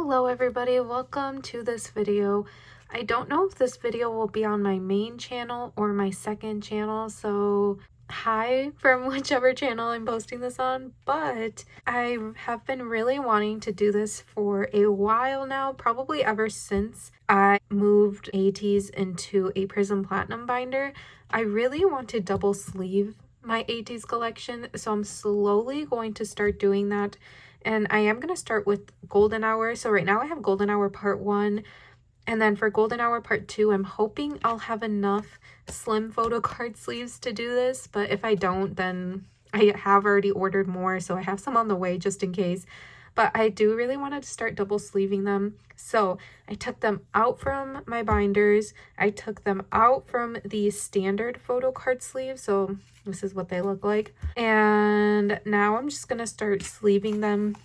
Hello everybody, welcome to this video. I don't know if this video will be on my main channel or my second channel, so hi from whichever channel I'm posting this on, but I have been really wanting to do this for a while now, probably ever since I moved ateez into a Prism Platinum binder. I really want to double sleeve my ateez collection, so I'm slowly going to start doing that. And I am going to start with Golden Hour. So right now I have Golden Hour Part 1. And then for Golden Hour Part 2, I'm hoping I'll have enough slim photo card sleeves to do this. But if I don't, then I have already ordered more. So I have some on the way just in case. But I do really want to start double sleeving them. So I took them out from my binders. I took them out from the standard photo card sleeves. So this is what they look like. And now I'm just going to start sleeving them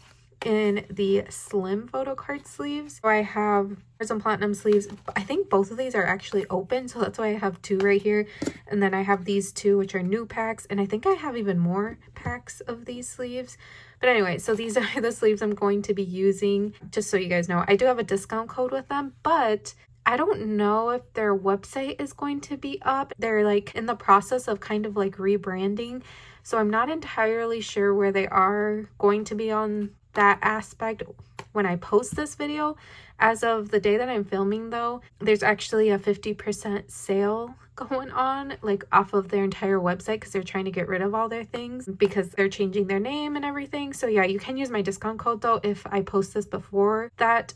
in the slim photo card sleeves. So I have some platinum sleeves. I think both of these are actually open, so that's why I have two right here. And then I have these two, which are new packs, and I think I have even more packs of these sleeves. But anyway, so these are the sleeves I'm going to be using. Just so you guys know, I do have a discount code with them, but I don't know if their website is going to be up. They're like in the process of kind of like rebranding, so I'm not entirely sure where they are going to be on that aspect when I post this video. As of the day that I'm filming though, there's actually a 50% sale going on, like off of their entire website, because they're trying to get rid of all their things because they're changing their name and everything. So yeah, you can use my discount code though if I post this before that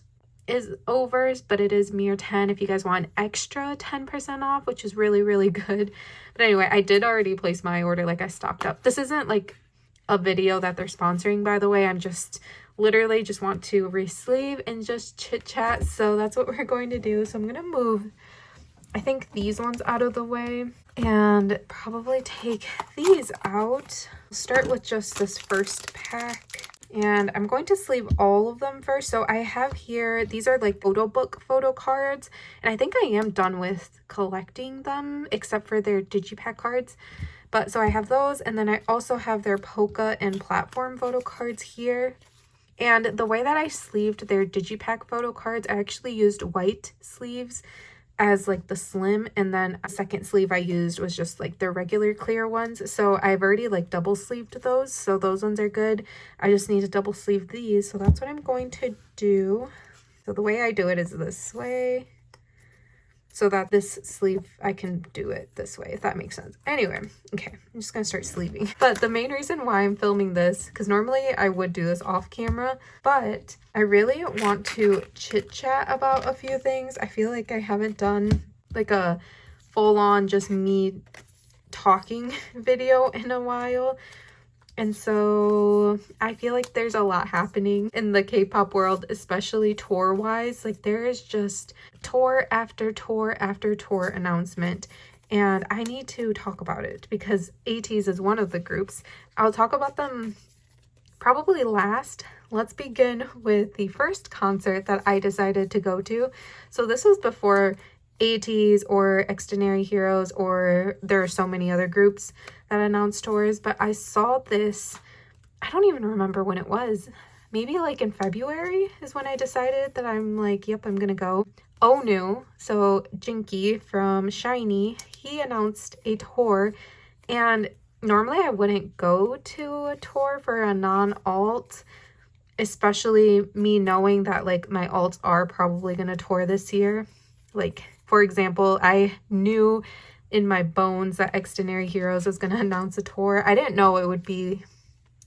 is over, but it is mere 10 if you guys want an extra 10% off, which is really good. But anyway, I did already place my order, like I stocked up. This isn't like a video that they're sponsoring, by the way. I'm just literally just want to resleeve and just chit chat, so that's what we're going to do. So I'm gonna move, I think, these ones out of the way and probably take these out. I'll start with just this first pack, and I'm going to sleeve all of them first. So I have here, these are like photo book photo cards, and I think I am done with collecting them except for their digipack cards. But so I have those, and then I also have their polka and platform photo cards here. And the way that I sleeved their digipack photo cards, I actually used white sleeves as like the slim, and then a second sleeve I used was just like their regular clear ones. So I've already like double sleeved those, so those ones are good. I just need to double sleeve these, so that's what I'm going to do. So the way I do it is this way, so that this sleeve, I can do it this way, if that makes sense. Anyway, okay, I'm just gonna start sleeving. But the main reason why I'm filming this, because normally I would do this off camera, but I really want to chit chat about a few things. I feel like I haven't done like a full-on just me talking video in a while. And so I feel like there's a lot happening in the K-pop world, especially tour-wise. Like there is just tour after tour after tour announcement. And I need to talk about it because ateez is one of the groups. I'll talk about them probably last. Let's begin with the first concert that I decided to go to. So this was before ateez or Extraordinary Heroes, or there are so many other groups that announced tours, but I saw this, I don't even remember when it was, maybe like in February is when I decided that I'm like, yep, I'm gonna go. Onew, so Jinky from SHINee, he announced a tour, and normally I wouldn't go to a tour for a non-alt, especially me knowing that like my alts are probably gonna tour this year. Like, for example, I knew in my bones that Extraordinary Heroes was going to announce a tour. I didn't know it would be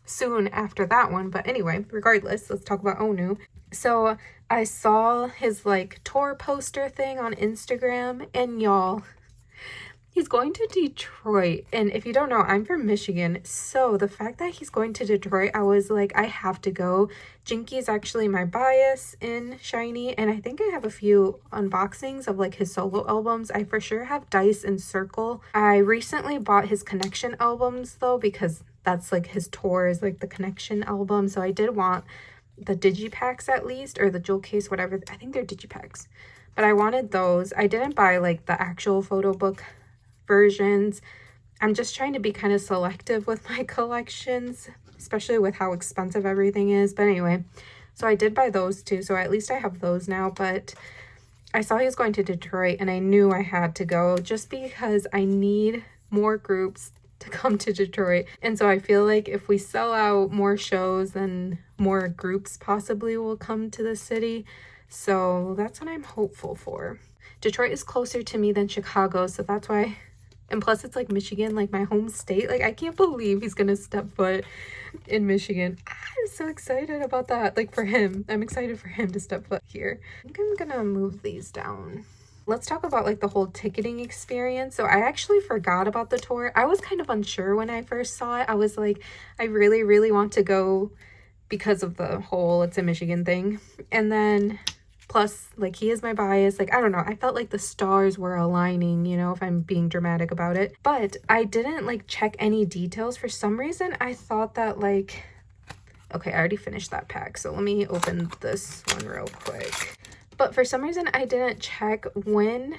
soon after that one, but anyway, regardless, let's talk about onew. So I saw his like tour poster thing on Instagram, and y'all, he's going to Detroit. And if you don't know, I'm from Michigan. So the fact that he's going to Detroit, I was like, I have to go. Jinky is actually my bias in SHINee. And I think I have a few unboxings of like his solo albums. I for sure have Dice and Circle. I recently bought his Connection albums though, because that's like his tour is like the Connection album. So I did want the digipacks at least, or the jewel case, whatever. I think they're digipacks. But I wanted those. I didn't buy like the actual photo book versions. I'm just trying to be kind of selective with my collections, especially with how expensive everything is. But anyway, So I did buy those too, so at least I have those now. But I saw he was going to Detroit and I knew I had to go just because I need more groups to come to Detroit. And so I feel like if we sell out more shows, then more groups possibly will come to the city. So that's what I'm hopeful for. Detroit is closer to me than Chicago, so that's why. And plus it's like Michigan, like my home state. Like I can't believe he's gonna step foot in Michigan. I'm so excited about that. Like for him, I'm excited for him to step foot here. I think I'm gonna move these down. Let's talk about like the whole ticketing experience. So I actually forgot about the tour. I was kind of unsure when I first saw it. I was like, I really, really want to go because of the whole it's a Michigan thing. And then plus, like, he is my bias. Like, I don't know. I felt like the stars were aligning, you know, if I'm being dramatic about it. But I didn't, like, check any details. For some reason, I thought that, like... Okay, I already finished that pack. So let me open this one real quick. But for some reason, I didn't check when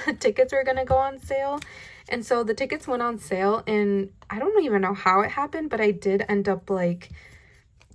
the tickets were going to go on sale. And so the tickets went on sale. And I don't even know how it happened. But I did end up, like...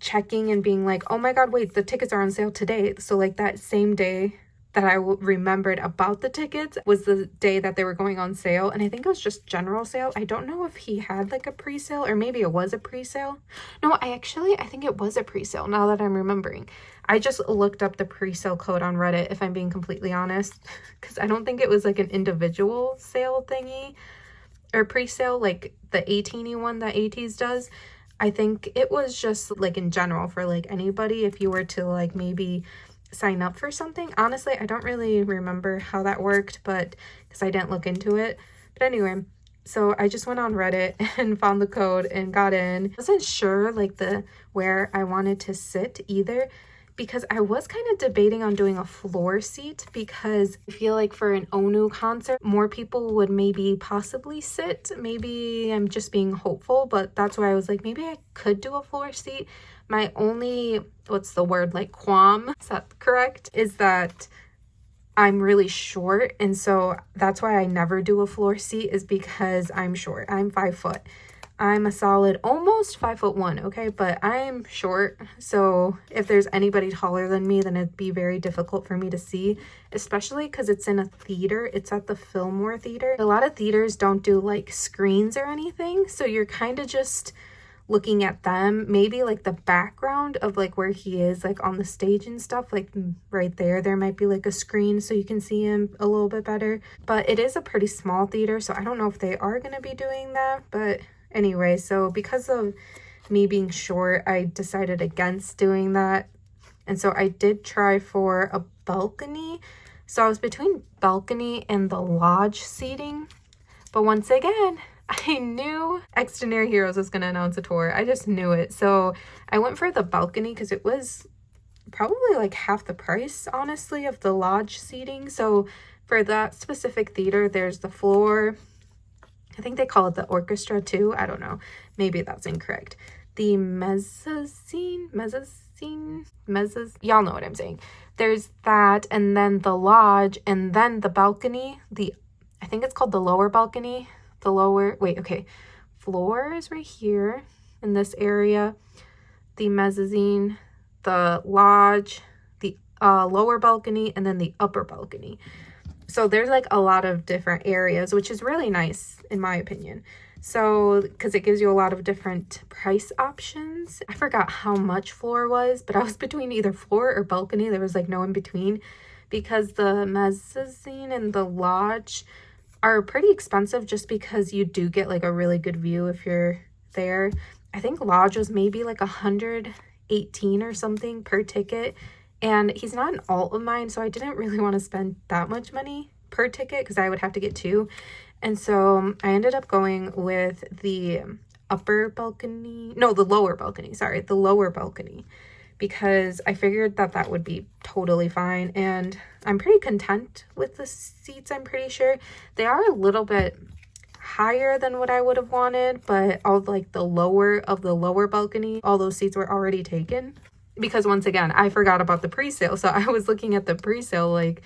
checking and being like, oh my god, wait, the tickets are on sale today. So like that same day that I remembered about the tickets was the day that they were going on sale. And I think it was just general sale. I don't know if he had like a pre-sale or maybe it was a pre-sale. No, I think it was a pre-sale now that I'm remembering. I just looked up the pre-sale code on Reddit, if I'm being completely honest, because I don't think it was like an individual sale thingy or pre-sale like the 18-y one that ateez does. I think it was just like in general for like anybody if you were to like maybe sign up for something. Honestly, I don't really remember how that worked, but because I didn't look into it. But anyway, so I just went on Reddit and found the code and got in. I wasn't sure like where I wanted to sit either, because I was kind of debating on doing a floor seat, because I feel like for an onew concert, more people would maybe possibly sit. Maybe I'm just being hopeful, but that's why I was like, maybe I could do a floor seat. My only, what's the word, like qualm, is that correct? Is that I'm really short. And so that's why I never do a floor seat, is because I'm short. I'm 5 foot. I'm a solid almost 5'1", okay, but I'm short, so if there's anybody taller than me, then it'd be very difficult for me to see, especially because it's in a theater. It's at the Fillmore Theater. A lot of theaters don't do like screens or anything, so you're kind of just looking at them, maybe like the background of like where he is like on the stage and stuff, like right there might be like a screen so you can see him a little bit better. But it is a pretty small theater, so I don't know if they are going to be doing that. But anyway, so because of me being short, I decided against doing that. And so I did try for a balcony. So I was between balcony and the lodge seating. But once again, I knew Xikers Heroes was going to announce a tour. I just knew it. So I went for the balcony because it was probably like half the price, honestly, of the lodge seating. So for that specific theater, there's the floor. I think they call it the orchestra too. I don't know. Maybe that's incorrect. The mezzanine, y'all know what I'm saying. There's that, and then the lodge, and then the balcony. I think it's called the lower balcony. Floor is right here in this area. The mezzanine, the lodge, the lower balcony, and then the upper balcony. So there's like a lot of different areas, which is really nice in my opinion. So, because it gives you a lot of different price options. I forgot how much floor was, but I was between either floor or balcony. There was like no in between, because the mezzanine and the lodge are pretty expensive just because you do get like a really good view if you're there. I think lodge was maybe like $118 or something per ticket. And he's not an alt of mine, so I didn't really want to spend that much money per ticket because I would have to get 2. And so I ended up going with the lower balcony, because I figured that would be totally fine. And I'm pretty content with the seats, I'm pretty sure. They are a little bit higher than what I would have wanted, but all like the lower balcony, all those seats were already taken. Because once again, I forgot about the pre-sale. So I was looking at the pre-sale like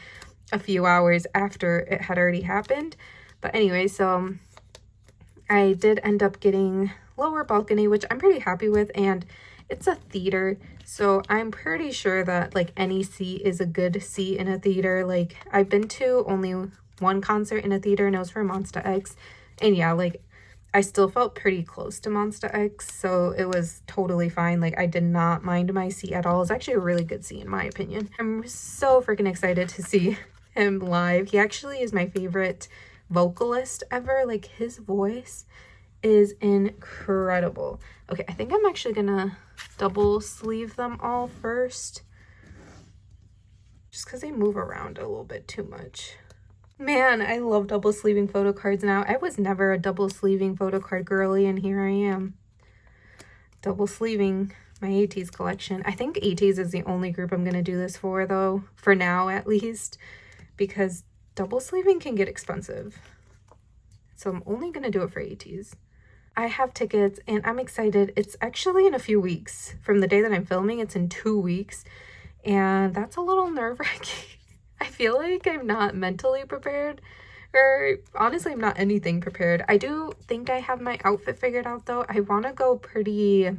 a few hours after it had already happened. But anyway, so I did end up getting lower balcony, which I'm pretty happy with. And It's a theater, so I'm pretty sure that like any seat is a good seat in a theater. Like I've been to only one concert in a theater and it was for Monsta X, and yeah, like I still felt pretty close to Monsta X, so it was totally fine. Like I did not mind my seat at all. It's actually a really good seat in my opinion. I'm so freaking excited to see him live. He actually is my favorite vocalist ever. Like his voice is incredible. Okay, I think I'm actually gonna double sleeve them all first, just because they move around a little bit too much. Man, I love double sleeving photo cards now. I was never a double sleeving photo card girly, and here I am double sleeving my ateez collection. I think ateez is the only group I'm gonna do this for though, for now at least, because double sleeving can get expensive. So I'm only gonna do it for ateez. I have tickets and I'm excited. It's actually in a few weeks. From the day that I'm filming, it's in 2 weeks. And that's a little nerve-wracking. I feel like I'm not mentally prepared. Or honestly, I'm not anything prepared. I do think I have my outfit figured out though. I want to go pretty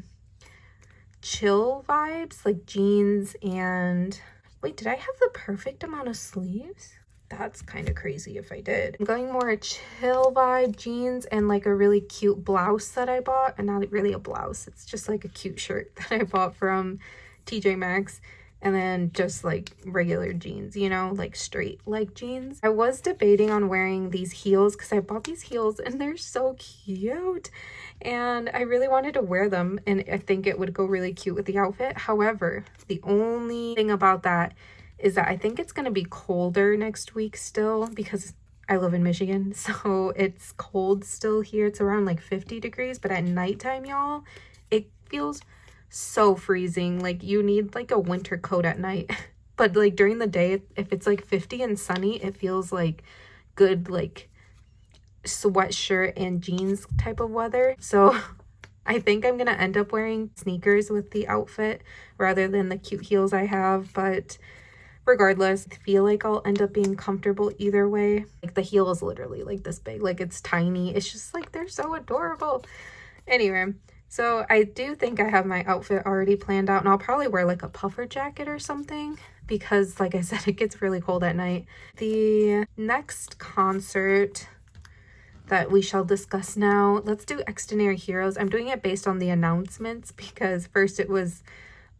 chill vibes, like jeans and... Wait, did I have the perfect amount of sleeves? That's kind of crazy if I did. I'm going more chill vibe jeans and like a really cute blouse that I bought. And not really a blouse. It's just like a cute shirt that I bought from TJ Maxx. And then just like regular jeans, you know, like straight leg jeans. I was debating on wearing these heels because I bought these heels and they're so cute. And I really wanted to wear them. And I think it would go really cute with the outfit. However, the only thing about that is that I think it's going to be colder next week still because I live in Michigan, so it's cold still here. It's around like 50 degrees, but at nighttime, y'all, it feels so freezing. Like you need like a winter coat at night. But like during the day, if it's like 50 and sunny, it feels like good like sweatshirt and jeans type of weather. So I think I'm going to end up wearing sneakers with the outfit rather than the cute heels I have, but regardless, I feel like I'll end up being comfortable either way. Like the heel is literally like this big, like it's tiny. It's just like they're so adorable. Anyway, so I do think I have my outfit already planned out, and I'll probably wear like a puffer jacket or something because like I said, it gets really cold at night. The next concert that we shall discuss now, let's do Extraordinary Heroes. I'm doing it based on the announcements because first it was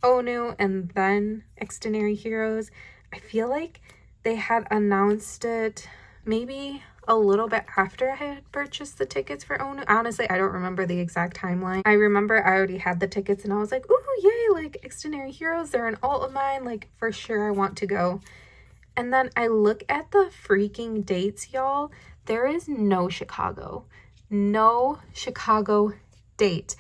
onew and then Extraordinary Heroes. I feel like they had announced it maybe a little bit after I had purchased the tickets for onew. Honestly, I don't remember the exact timeline. I remember I already had the tickets and I was like, ooh, yay, like Extraordinary Heroes, they're an alt of mine, like for sure I want to go. And then I look at the freaking dates, y'all. There is no Chicago date.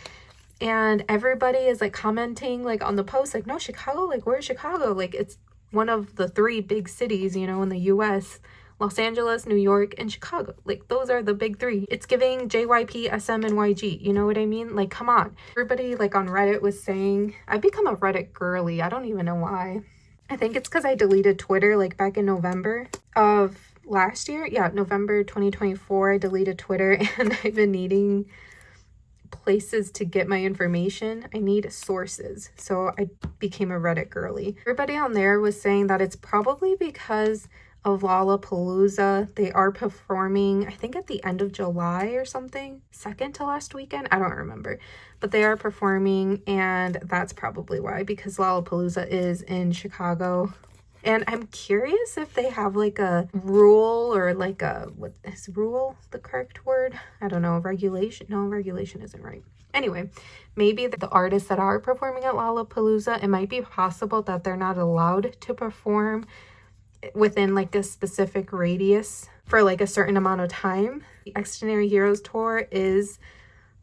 And everybody is like commenting like on the post like, no, Chicago, like where's Chicago? Like it's one of the 3 big cities, you know, in the US. Los Angeles, New York, and Chicago. Like those are the big 3. It's giving JYP, SM, and YG. You know what I mean? Like come on. Everybody like on Reddit was saying, I've become a Reddit girly. I don't even know why. I think it's because I deleted Twitter like back in November of last year. Yeah, November 2024, I deleted Twitter and I've been needing places to get my information. I need sources, so I became a Reddit girly. Everybody on there was saying that it's probably because of Lollapalooza. They are performing, I think at the end of July or something, second to last weekend, I don't remember, but they are performing and that's probably why, because Lollapalooza is in Chicago. And I'm curious if they have like a rule or like a, what is rule the correct word? I don't know, regulation? No, regulation isn't right. Anyway, maybe the artists that are performing at Lollapalooza, it might be possible that they're not allowed to perform within like a specific radius for like a certain amount of time. The Extraordinary Heroes tour is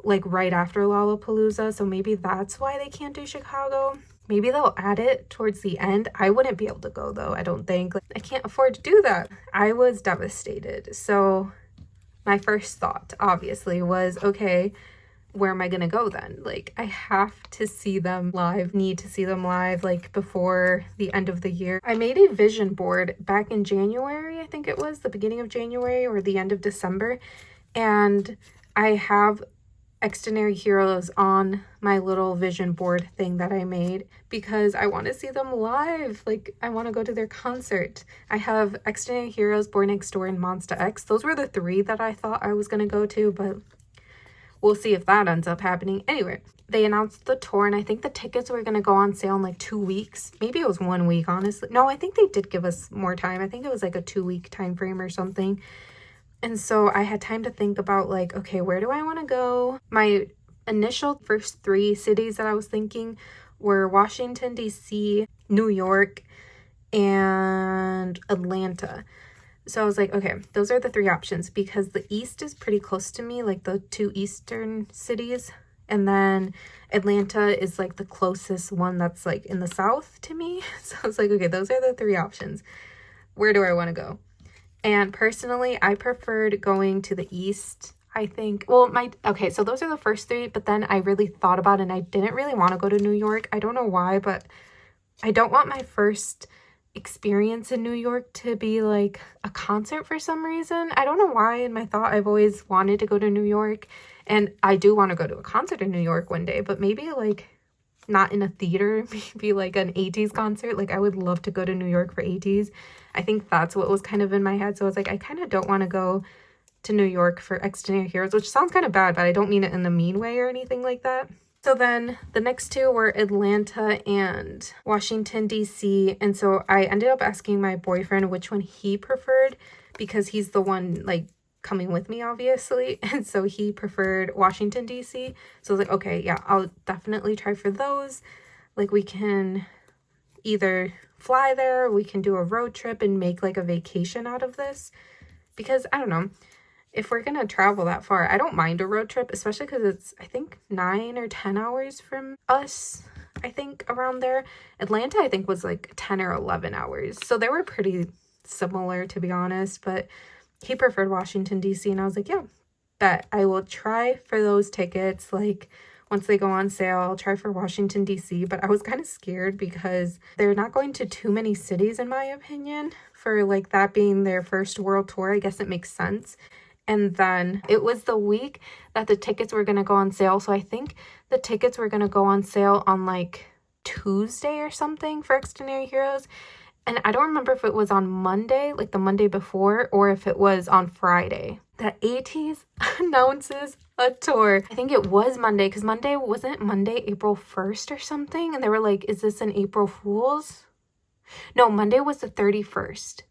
like right after Lollapalooza, so maybe that's why they can't do Chicago. Maybe they'll add it towards the end. I wouldn't be able to go though, I don't think. Like, I can't afford to do that. I was devastated. So my first thought obviously was, okay, where am I gonna go then? Like I have to see them live, need to see them live like before the end of the year. I made a vision board back in January, I think it was the beginning of January or the end of December, and I have Extraordinary Heroes on my little vision board thing that I made because I want to see them live. Like, I want to go to their concert. I have Extraordinary Heroes, Boy Next Door, and Monsta X. Those were the 3 that I thought I was going to go to, but we'll see if that ends up happening. Anyway, they announced the tour, and I think the tickets were going to go on sale in like 2 weeks. Maybe it was 1 week, honestly. No, I think they did give us more time. I think it was like a 2-week time frame or something. And so I had time to think about like, okay, where do I want to go? My initial first 3 cities that I was thinking were Washington, D.C., New York, and Atlanta. So I was like, okay, those are the 3 options because the East is pretty close to me, like the 2 eastern cities. And then Atlanta is like the closest one that's like in the South to me. So I was like, okay, those are the 3 options. Where do I want to go? And personally, I preferred going to the East, I think. Well, okay, so those are the first 3, but then I really thought about it and I didn't really want to go to New York. I don't know why, but I don't want my first experience in New York to be like a concert for some reason. I don't know why. In my thought, I've always wanted to go to New York, and I do want to go to a concert in New York one day, but maybe like not in a theater, maybe like an ateez concert. Like, I would love to go to New York for ateez. I think that's what was kind of in my head. So I was like, I kind of don't want to go to New York for Extraordinary Heroes, which sounds kind of bad, but I don't mean it in a mean way or anything like that. So then the next 2 were Atlanta and Washington, D.C. And so I ended up asking my boyfriend which one he preferred because he's the one like coming with me, obviously. And so he preferred Washington, D.C. So I was like, okay, yeah, I'll definitely try for those. Like, we can either fly there, we can do a road trip and make like a vacation out of this. Because I don't know, if we're gonna travel that far, I don't mind a road trip, especially because it's, I think, 9 or 10 hours from us. I think around there. Atlanta, I think, was like 10 or 11 hours. So they were pretty similar, to be honest. But he preferred Washington, D.C. And I was like, yeah, bet I will try for those tickets. Like, once they go on sale, I'll try for Washington, D.C. But I was kind of scared because they're not going to too many cities, in my opinion, for like that being their first world tour. I guess it makes sense. And then it was the week that the tickets were going to go on sale. So I think the tickets were going to go on sale on like Tuesday or something for Extraordinary Heroes. And I don't remember if it was on Monday, like the Monday before, or if it was on Friday. That ateez announces a tour. I think it was Monday, because Monday, wasn't Monday April 1st or something? And they were like, is this an April Fool's? No, Monday was the 31st.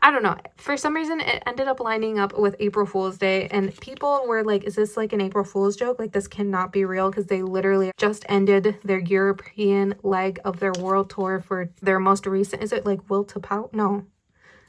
I don't know. For some reason, it ended up lining up with April Fool's Day, and people were like, is this like an April Fool's joke? Like, this cannot be real, because they literally just ended their European leg of their world tour for their most recent, is it like Will to Power? No.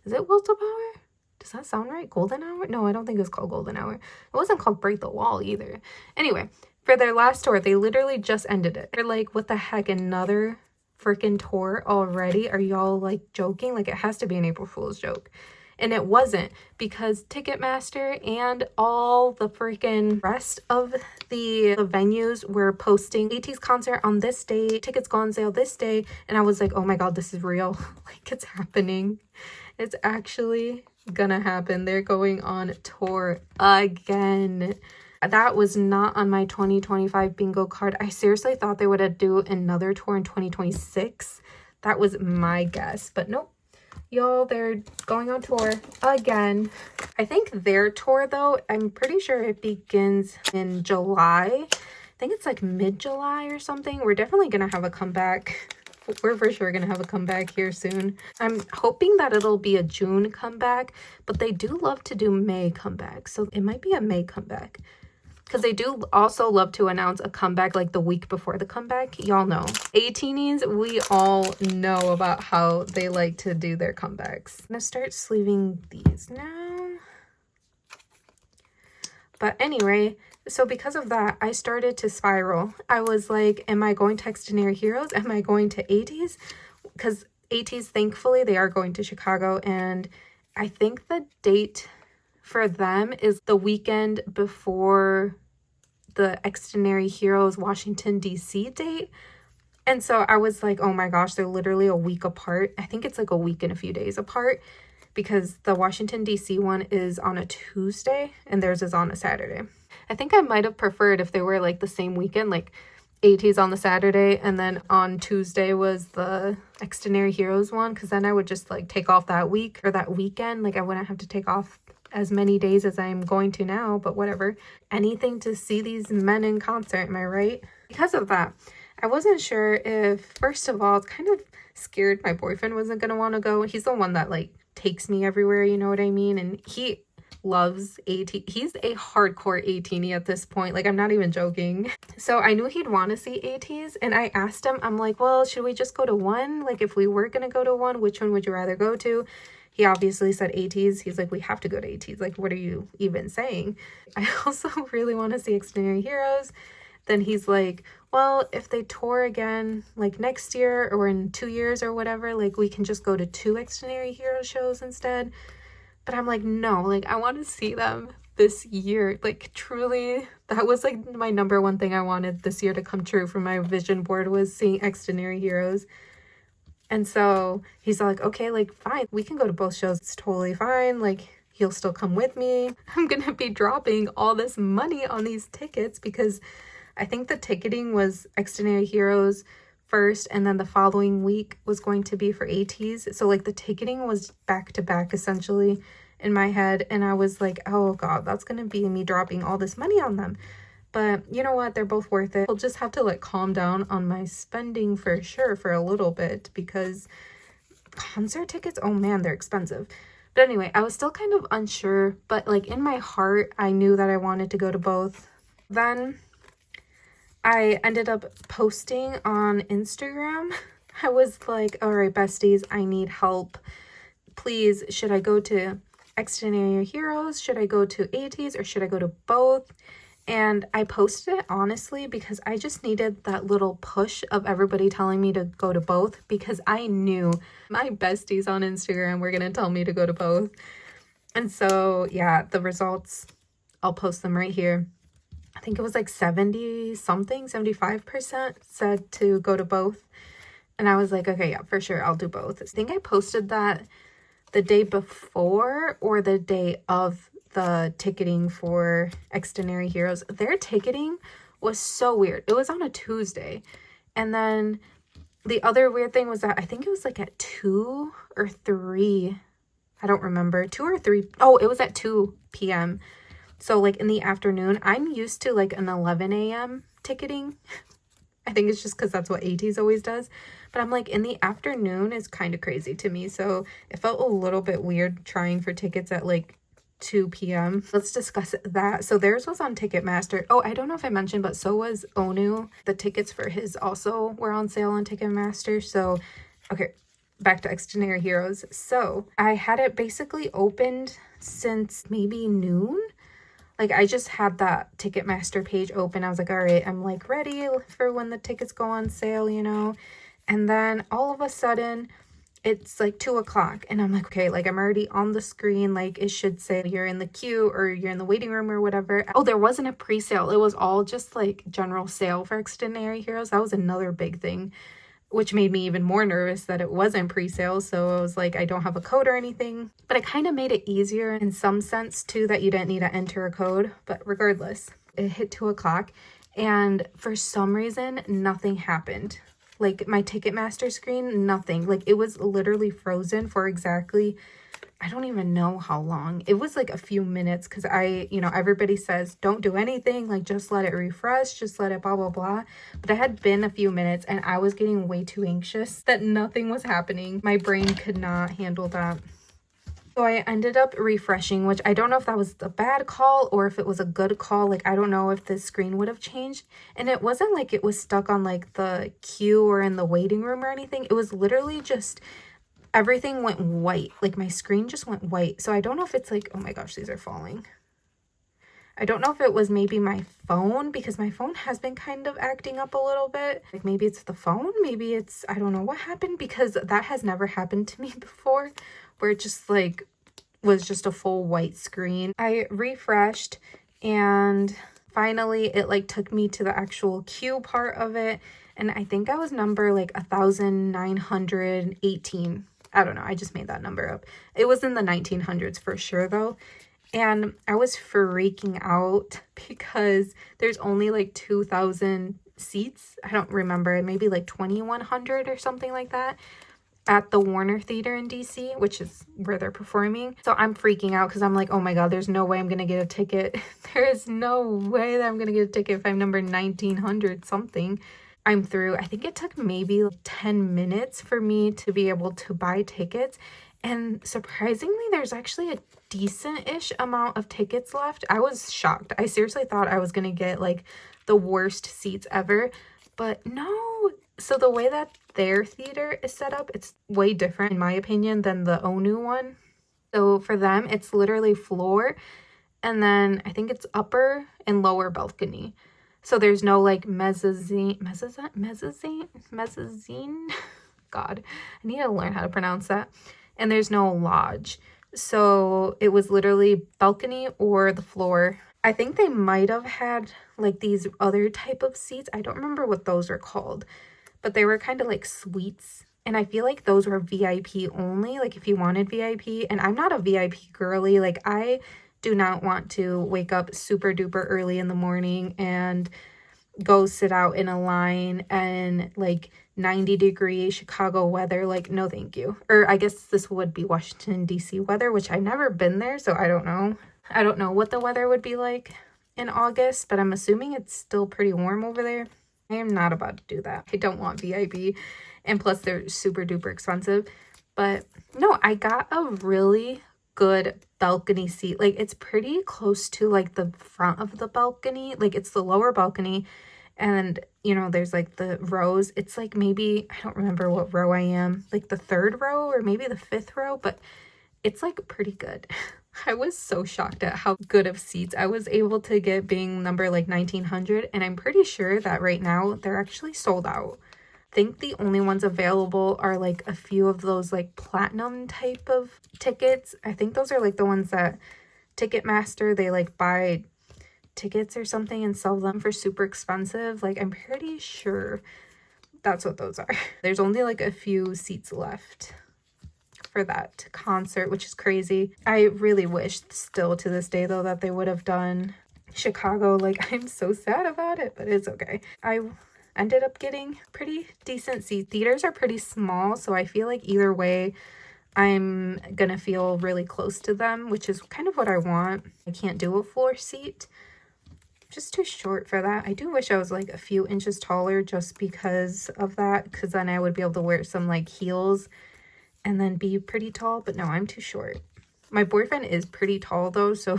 Is it Will to Power? Does that sound right? Golden Hour? No, I don't think it's called Golden Hour. It wasn't called Break the Wall either. Anyway, for their last tour, they literally just ended it. They're like, what the heck, another freaking tour already? Are y'all like joking? Like, it has to be an April Fool's joke. And it wasn't, because Ticketmaster and all the freaking rest of the venues were posting ateez concert on this day, tickets go on sale this day. And I was like, oh my god, this is real. Like, it's happening. It's actually gonna happen. They're going on tour again. That was not on my 2025 bingo card. I seriously thought they would do another tour in 2026. That was my guess, but nope. Y'all, they're going on tour again. I think their tour, though, I'm pretty sure it begins in July. I think it's like mid-July or something. We're definitely gonna have a comeback. We're for sure gonna have a comeback here soon. I'm hoping that it'll be a June comeback, but they do love to do May comebacks, so it might be a May comeback. Because they do also love to announce a comeback like the week before the comeback. Y'all know. Ateenies, we all know about how they like to do their comebacks. I'm going to start sleeving these now. But anyway, so because of that, I started to spiral. I was like, am I going to Extraordinary Heroes? Am I going to ateez? Because ateez, thankfully, they are going to Chicago. And I think the date for them is the weekend before the Extraordinary Heroes Washington, D.C. date. And so I was like, oh my gosh, they're literally a week apart. I think it's like a week and a few days apart, because the Washington, D.C. one is on a Tuesday and theirs is on a Saturday. I think I might have preferred if they were like the same weekend, like ateez on the Saturday and then on Tuesday was the Extraordinary Heroes one, because then I would just like take off that week or that weekend. Like I wouldn't have to take off as many days as I'm going to now, but whatever. Anything to see these men in concert, am I right? Because of that, I wasn't sure if, first of all, I was kind of scared my boyfriend wasn't going to want to go. He's the one that like takes me everywhere, you know what I mean? And he loves ateez. He's a hardcore ateenie at this point. Like, I'm not even joking. So I knew he'd want to see ateez, and I asked him, I'm like, well, should we just go to one? Like, if we were going to go to one, which one would you rather go to? He obviously said ateez. He's like, we have to go to ateez. Like, what are you even saying? I also really want to see Extraordinary Heroes. Then he's like, well, if they tour again, like next year or in 2 years or whatever, like we can just go to 2 Extraordinary Heroes shows instead. But I'm like, no, like I want to see them this year. Like truly, that was like my number one thing I wanted this year to come true for my vision board, was seeing Extraordinary Heroes. And so he's like, okay, like fine, we can go to both shows. It's totally fine. Like he'll still come with me. I'm gonna be dropping all this money on these tickets because I think the ticketing was Extraordinary Heroes first, and then the following week was going to be for ateez. So like the ticketing was back to back essentially in my head, and I was like, oh god, that's gonna be me dropping all this money on them. But you know what, they're both worth it. I'll just have to like calm down on my spending for sure for a little bit, because concert tickets, oh man, they're expensive. But anyway, I was still kind of unsure, but like in my heart I knew that I wanted to go to both. Then I ended up posting on Instagram. I was like, all right, besties, I need help. Please, should I go to Extraordinary Heroes? Should I go to ateez, or should I go to both? And I posted it honestly because I just needed that little push of everybody telling me to go to both, because I knew my besties on Instagram were going to tell me to go to both. And so, yeah, the results, I'll post them right here. I think it was like 70 something, 75% said to go to both. And I was like, okay, yeah, for sure, I'll do both. I think I posted that the day before or the day of the ticketing for Extraordinary Heroes. Their ticketing was so weird. It was on a Tuesday. And then the other weird thing was that I think it was like at 2 or 3. I don't remember. 2 or 3. Oh, it was at 2 p.m. So like in the afternoon. I'm used to like an 11 a.m. ticketing. I think it's just because that's what ateez always does. But I'm like, in the afternoon is kind of crazy to me. So it felt a little bit weird trying for tickets at like 2 p.m. Let's discuss that. So theirs was on Ticketmaster. Oh, I don't know if I mentioned, but so was onew. The tickets for his also were on sale on Ticketmaster. So, okay, back to Extraordinary Heroes. So I had it basically opened since maybe noon. Like I just had that Ticketmaster page open. I was like, all right, I'm like ready for when the tickets go on sale, you know? And then all of a sudden it's like 2 o'clock and I'm like, okay, like I'm already on the screen. Like it should say you're in the queue or you're in the waiting room or whatever. Oh, there wasn't a pre-sale. It was all just like general sale for Extraordinary Heroes. That was another big thing, which made me even more nervous that it wasn't pre-sale. So I was like, I don't have a code or anything, but it kind of made it easier in some sense too, that you didn't need to enter a code. But regardless, it hit 2 o'clock and for some reason, nothing happened. Like my Ticketmaster screen, nothing. Like it was literally frozen for exactly, I don't even know how long. It was like a few minutes because everybody says don't do anything, like just let it refresh, just let it blah, blah, blah. But it had been a few minutes and I was getting way too anxious that nothing was happening. My brain could not handle that. So I ended up refreshing, which I don't know if that was a bad call or if it was a good call. Like, I don't know if the screen would have changed. And it wasn't like it was stuck on like the queue or in the waiting room or anything. It was literally just everything went white. Like my screen just went white. So I don't know if it's like, oh my gosh, these are falling. I don't know if it was maybe my phone, because my phone has been kind of acting up a little bit. Like maybe it's the phone, maybe it's, I don't know what happened, because that has never happened to me before, where it just like was just a full white screen. I refreshed and finally it like took me to the actual queue part of it. And I think I was number like 1918. I don't know. I just made that number up. It was in the 1900s for sure though. And I was freaking out because there's only like 2,000 seats. I don't remember, maybe like 2,100 or something like that at the Warner Theater in DC, which is where they're performing. So I'm freaking out because I'm like, oh my God, there's no way I'm gonna get a ticket. There is no way that I'm gonna get a ticket if I'm number 1,900 something. I'm through. I think it took maybe like 10 minutes for me to be able to buy tickets. And surprisingly, there's actually a decent-ish amount of tickets left. I was shocked. I seriously thought I was going to get like the worst seats ever, but no. So the way that their theater is set up, it's way different in my opinion than the onew one. So for them, it's literally floor, and then I think it's upper and lower balcony. So there's no like mezzanine. God, I need to learn how to pronounce that. And there's no lodge. So it was literally balcony or the floor. I think they might have had like these other type of seats. I don't remember what those are called, but they were kind of like suites. And I feel like those were VIP only, like if you wanted VIP. And I'm not a VIP girly. Like I do not want to wake up super duper early in the morning and go sit out in a line and like 90-degree Chicago weather. Like, no thank you. Or I guess this would be Washington DC weather, which I've never been there, so I don't know. I don't know what the weather would be like in August, but I'm assuming it's still pretty warm over there. I am not about to do that. I don't want VIP, and plus they're super duper expensive. But no, I got a really good balcony seat. Like it's pretty close to like the front of the balcony. Like it's the lower balcony, and you know there's like the rows. It's like maybe, I don't remember what row I am, like the 3rd row or maybe the 5th row, but it's like pretty good. I was so shocked at how good of seats I was able to get being number like 1,900, and I'm pretty sure that right now they're actually sold out. I think the only ones available are like a few of those like platinum type of tickets. I think those are like the ones that Ticketmaster, they like buy tickets or something and sell them for super expensive. Like I'm pretty sure that's what those are. There's only like a few seats left for that concert, which is crazy. I really wish still to this day though that they would have done Chicago. Like I'm so sad about it, but it's okay. I ended up getting pretty decent seats. Theaters are pretty small, so I feel like either way I'm gonna feel really close to them, which is kind of what I want. I can't do a floor seat. Just too short for that. I do wish I was like a few inches taller just because of that, because then I would be able to wear some like heels and then be pretty tall, but no, I'm too short. My boyfriend is pretty tall though, so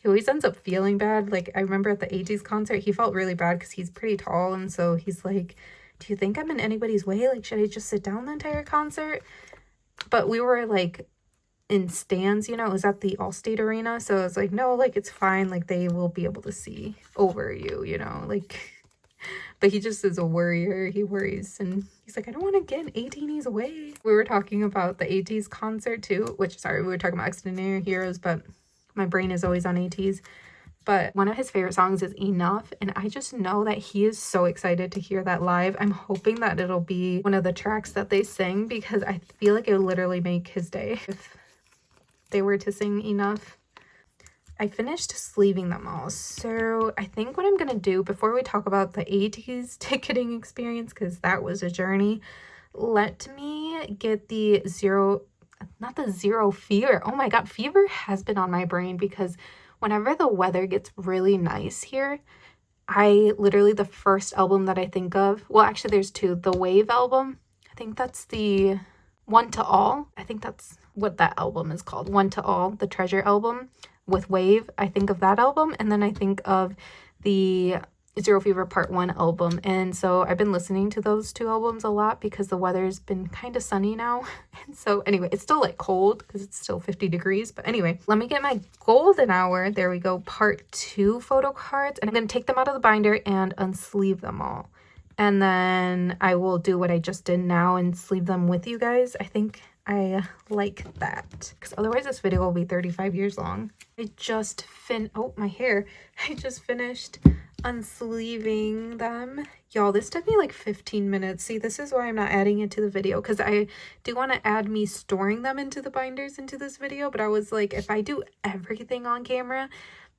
he always ends up feeling bad. Like I remember at the ateez concert, he felt really bad because he's pretty tall, and so he's like, do you think I'm in anybody's way? Like, should I just sit down the entire concert? But we were like in stands, you know, it was at the Allstate Arena, so I was like, no, like it's fine, like they will be able to see over you, you know, like. But he just is a worrier. He worries, and he's like, I don't want to get in ateez way. We were talking about the ateez concert too, which, sorry, we were talking about Extraordinary Heroes, but my brain is always on ateez. But one of his favorite songs is Enough, and I just know that he is so excited to hear that live. I'm hoping that it'll be one of the tracks that they sing, because I feel like it would literally make his day if they were to sing Enough. I finished sleeving them all, so I think what I'm gonna do before we talk about the ateez ticketing experience, because that was a journey, let me get the zero fever. Oh my god, fever has been on my brain because whenever the weather gets really nice here, I literally, the first album that I think of, well actually there's two, the Wave album, I think that's the One to All, I think that's what that album is called, One to All, the Treasure album with Wave. I think of that album, and then I think of the Zero Fever Part 1 album. And so I've been listening to those two albums a lot because the weather's been kind of sunny now. And so anyway, it's still like cold because it's still 50 degrees. But anyway, let me get my golden hour, there we go, Part 2 photo cards, and I'm going to take them out of the binder and unsleeve them all. And then I will do what I just did now and sleeve them with you guys. I think I like that, because otherwise this video will be 35 years long. I just oh, my hair. I just finished unsleeving them. Y'all, this took me like 15 minutes. See, this is why I'm not adding it to the video, because I do want to add me storing them into the binders into this video, but I was like, if I do everything on camera,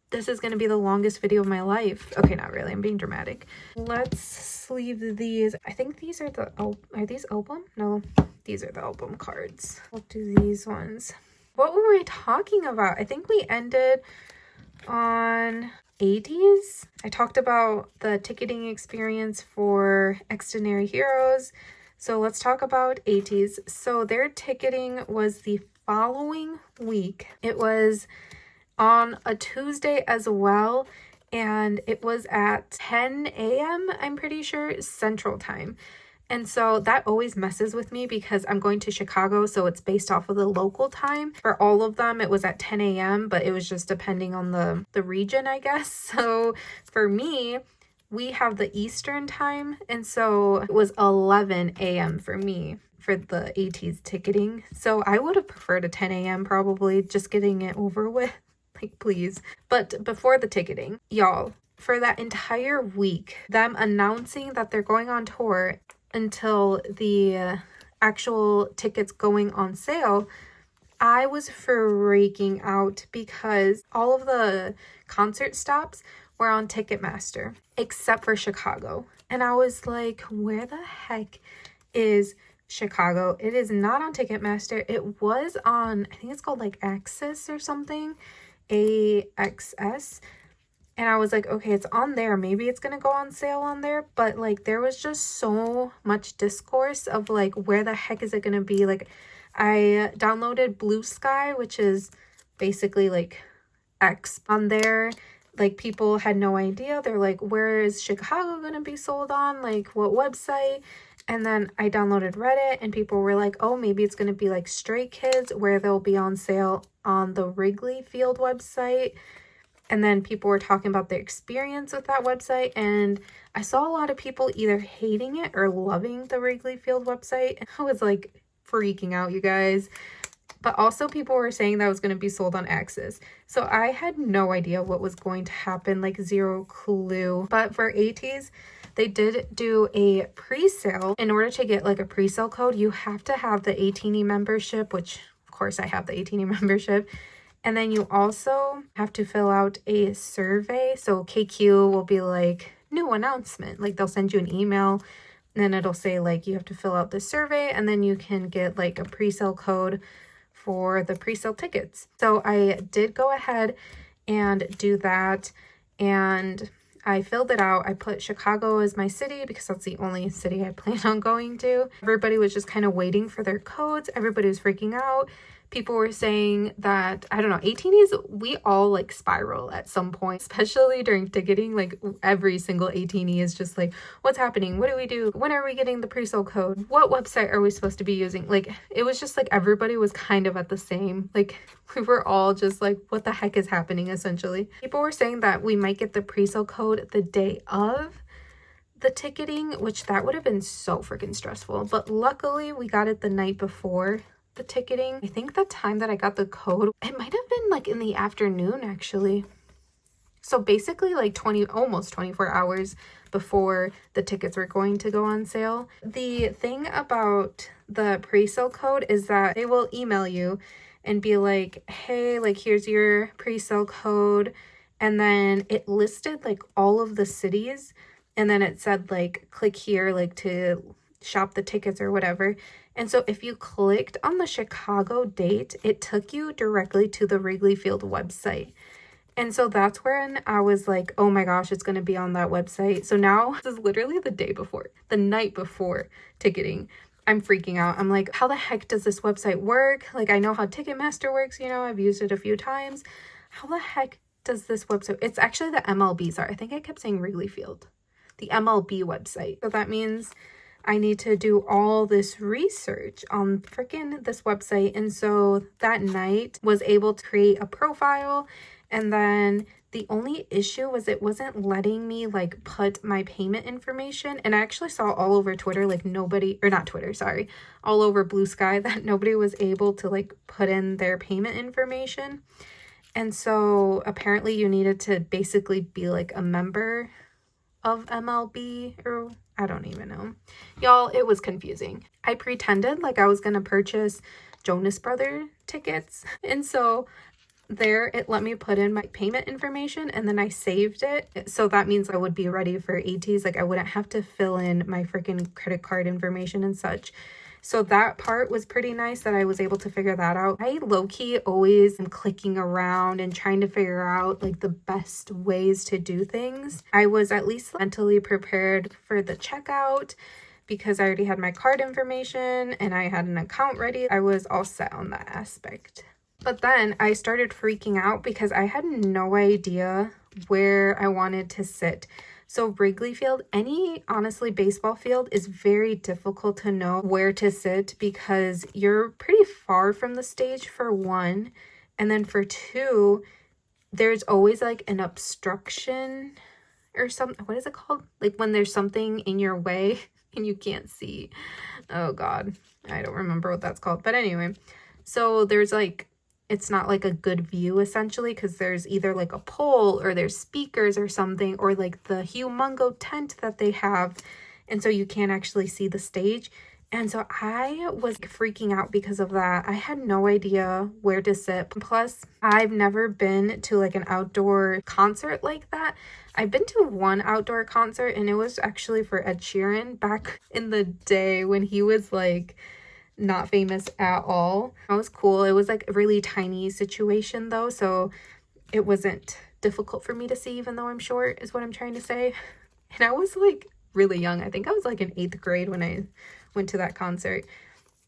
this is going to be the longest video of my life. Okay, not really. I'm being dramatic. Let's sleeve these. I think these are the, are these album? No, these are the album cards. We'll do these ones. What were we talking about? I think we ended on ateez. I talked about the ticketing experience for Extraordinary Heroes. So let's talk about ateez. So their ticketing was the following week. It was on a Tuesday as well, and it was at 10 a.m. I'm pretty sure Central Time. And so that always messes with me because I'm going to Chicago, so it's based off of the local time. For all of them, it was at 10 a.m., but it was just depending on the region, I guess. So for me, we have the Eastern time, and so it was 11 a.m. for me for the ateez ticketing. So I would have preferred a 10 a.m. probably, just getting it over with. Like, please. But before the ticketing, y'all, for that entire week, them announcing that they're going on tour until the actual tickets going on sale, I was freaking out because all of the concert stops were on Ticketmaster except for Chicago. And I was like, where the heck is Chicago? It is not on Ticketmaster. It was on, I think it's called like Access or something, AXS. And I was like, okay, it's on there. Maybe it's going to go on sale on there. But like, there was just so much discourse of like, where the heck is it going to be? Like, I downloaded Blue Sky, which is basically like X on there. Like, people had no idea. They're like, where is Chicago going to be sold on? Like, what website? And then I downloaded Reddit, and people were like, oh, maybe it's going to be like Stray Kids, where they'll be on sale on the Wrigley Field website. And then people were talking about their experience with that website, and I saw a lot of people either hating it or loving the Wrigley Field website. And I was like freaking out, you guys. But also people were saying that it was going to be sold on Axis. So I had no idea what was going to happen, like zero clue. But for ateez, they did do a pre-sale. In order to get like a pre-sale code, you have to have the ateez membership, which of course I have the ateez membership. And then you also have to fill out a survey. So KQ will be like, new announcement. Like, they'll send you an email, and then it'll say like, you have to fill out this survey, and then you can get like a pre-sale code for the pre-sale tickets. So I did go ahead and do that, and I filled it out. I put Chicago as my city because that's the only city I plan on going to. Everybody was just kind of waiting for their codes. Everybody was freaking out. People were saying that, I don't know, ateez, we all like spiral at some point, especially during ticketing. Like, every single ateez is just like, what's happening? What do we do? When are we getting the pre-sale code? What website are we supposed to be using? Like, it was just like everybody was kind of at the same, like, we were all just like, what the heck is happening, essentially. People were saying that we might get the pre-sale code the day of the ticketing, which that would have been so freaking stressful. But luckily we got it the night before the ticketing. I think the time that I got the code, it might have been like in the afternoon, actually. So basically like almost 24 hours before the tickets were going to go on sale. The thing about the pre-sale code is that they will email you and be like, hey, like, here's your pre-sale code. And then it listed like all of the cities, and then it said like, click here like to shop the tickets or whatever. And so if you clicked on the Chicago date, it took you directly to the Wrigley Field website. And so that's when I was like, oh my gosh, it's going to be on that website. So now, this is literally the day before, the night before ticketing. I'm freaking out. I'm like, how the heck does this website work? Like, I know how Ticketmaster works, you know, I've used it a few times. How the heck does this website? It's actually the MLB, sorry. I think I kept saying Wrigley Field. The MLB website. So that means I need to do all this research on freaking this website. And so that night was able to create a profile. And then the only issue was it wasn't letting me like put my payment information. And I actually saw all over Twitter, like nobody, or not Twitter, sorry, all over Blue Sky, that nobody was able to like put in their payment information. And so apparently you needed to basically be like a member of MLB, or I don't even know. Y'all, it was confusing. I pretended like I was gonna purchase Jonas Brother tickets, and so there it let me put in my payment information, and then I saved it, so that means I would be ready for ateez. Like I wouldn't have to fill in my freaking credit card information and such. So that part was pretty nice that I was able to figure that out. I low-key always am clicking around and trying to figure out like the best ways to do things. I was at least mentally prepared for the checkout because I already had my card information and I had an account ready. I was all set on that aspect. But then I started freaking out because I had no idea where I wanted to sit. So Wrigley Field, honestly, baseball field is very difficult to know where to sit because you're pretty far from the stage for one. And then for two, there's always like an obstruction or something. What is it called? Like when there's something in your way and you can't see. Oh God, I don't remember what that's called. But anyway, so there's like, it's not like a good view essentially because there's either like a pole or there's speakers or something, or like the humongo tent that they have, and so you can't actually see the stage. And so I was freaking out because of that. I had no idea where to sit. Plus, I've never been to like an outdoor concert like that. I've been to one outdoor concert and it was actually for Ed Sheeran back in the day when he was like not famous at all. That was cool. It was like a really tiny situation though, so it wasn't difficult for me to see even though I'm short, is what I'm trying to say. And I was like really young. I think I was like in 8th grade when I went to that concert.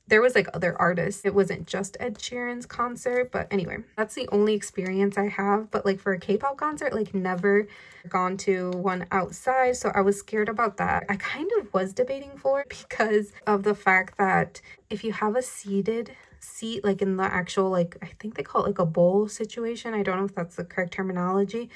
There was like other artists. It wasn't just Ed Sheeran's concert, but anyway, that's the only experience I have. But like for a K-pop concert, like never gone to one outside, so I was scared about that. I kind of was debating for it because of the fact that if you have a seated seat, like in the actual, like I think they call it like a bowl situation, I don't know if that's the correct terminology,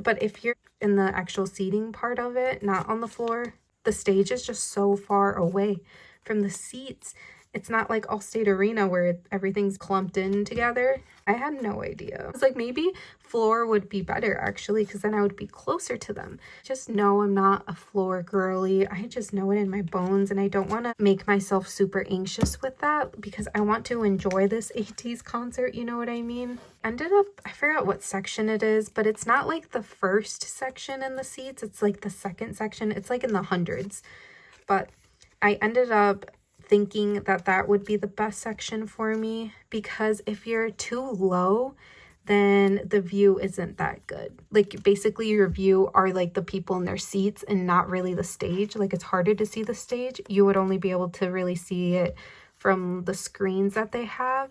but if you're in the actual seating part of it, not on the floor, the stage is just so far away from the seats. It's not like Allstate Arena where everything's clumped in together. I had no idea. I was like, maybe floor would be better actually, because then I would be closer to them. Just know I'm not a floor girly. I just know it in my bones, and I don't want to make myself super anxious with that because I want to enjoy this ateez concert, you know what I mean? Ended up, I forgot what section it is, but it's not like the first section in the seats. It's like the second section. It's like in the hundreds. But I ended up thinking that that would be the best section for me because if you're too low, then the view isn't that good. Like basically your view are like the people in their seats and not really the stage. Like it's harder to see the stage. You would only be able to really see it from the screens that they have.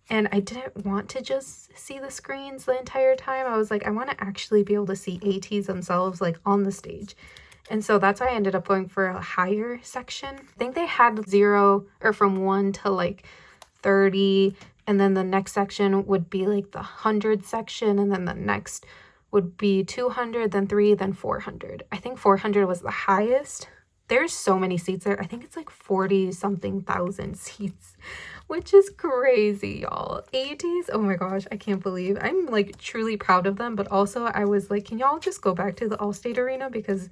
And I didn't want to just see the screens the entire time. I was like, I want to actually be able to see ateez themselves like on the stage. And so that's why I ended up going for a higher section. I think they had 0 or from 1 to like 30. And then the next section would be like the 100 section. And then the next would be 200, then 3, then 400. I think 400 was the highest. There's so many seats there. I think it's like 40 something thousand seats, which is crazy, y'all. ateez, oh my gosh, I can't believe. I'm like truly proud of them. But also I was like, can y'all just go back to the Allstate Arena because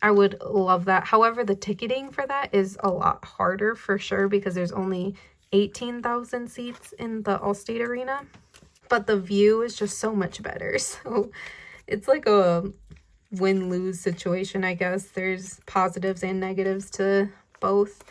I would love that. However, the ticketing for that is a lot harder for sure because there's only 18,000 seats in the Allstate Arena. But the view is just so much better. So it's like a win-lose situation, I guess. There's positives and negatives to both.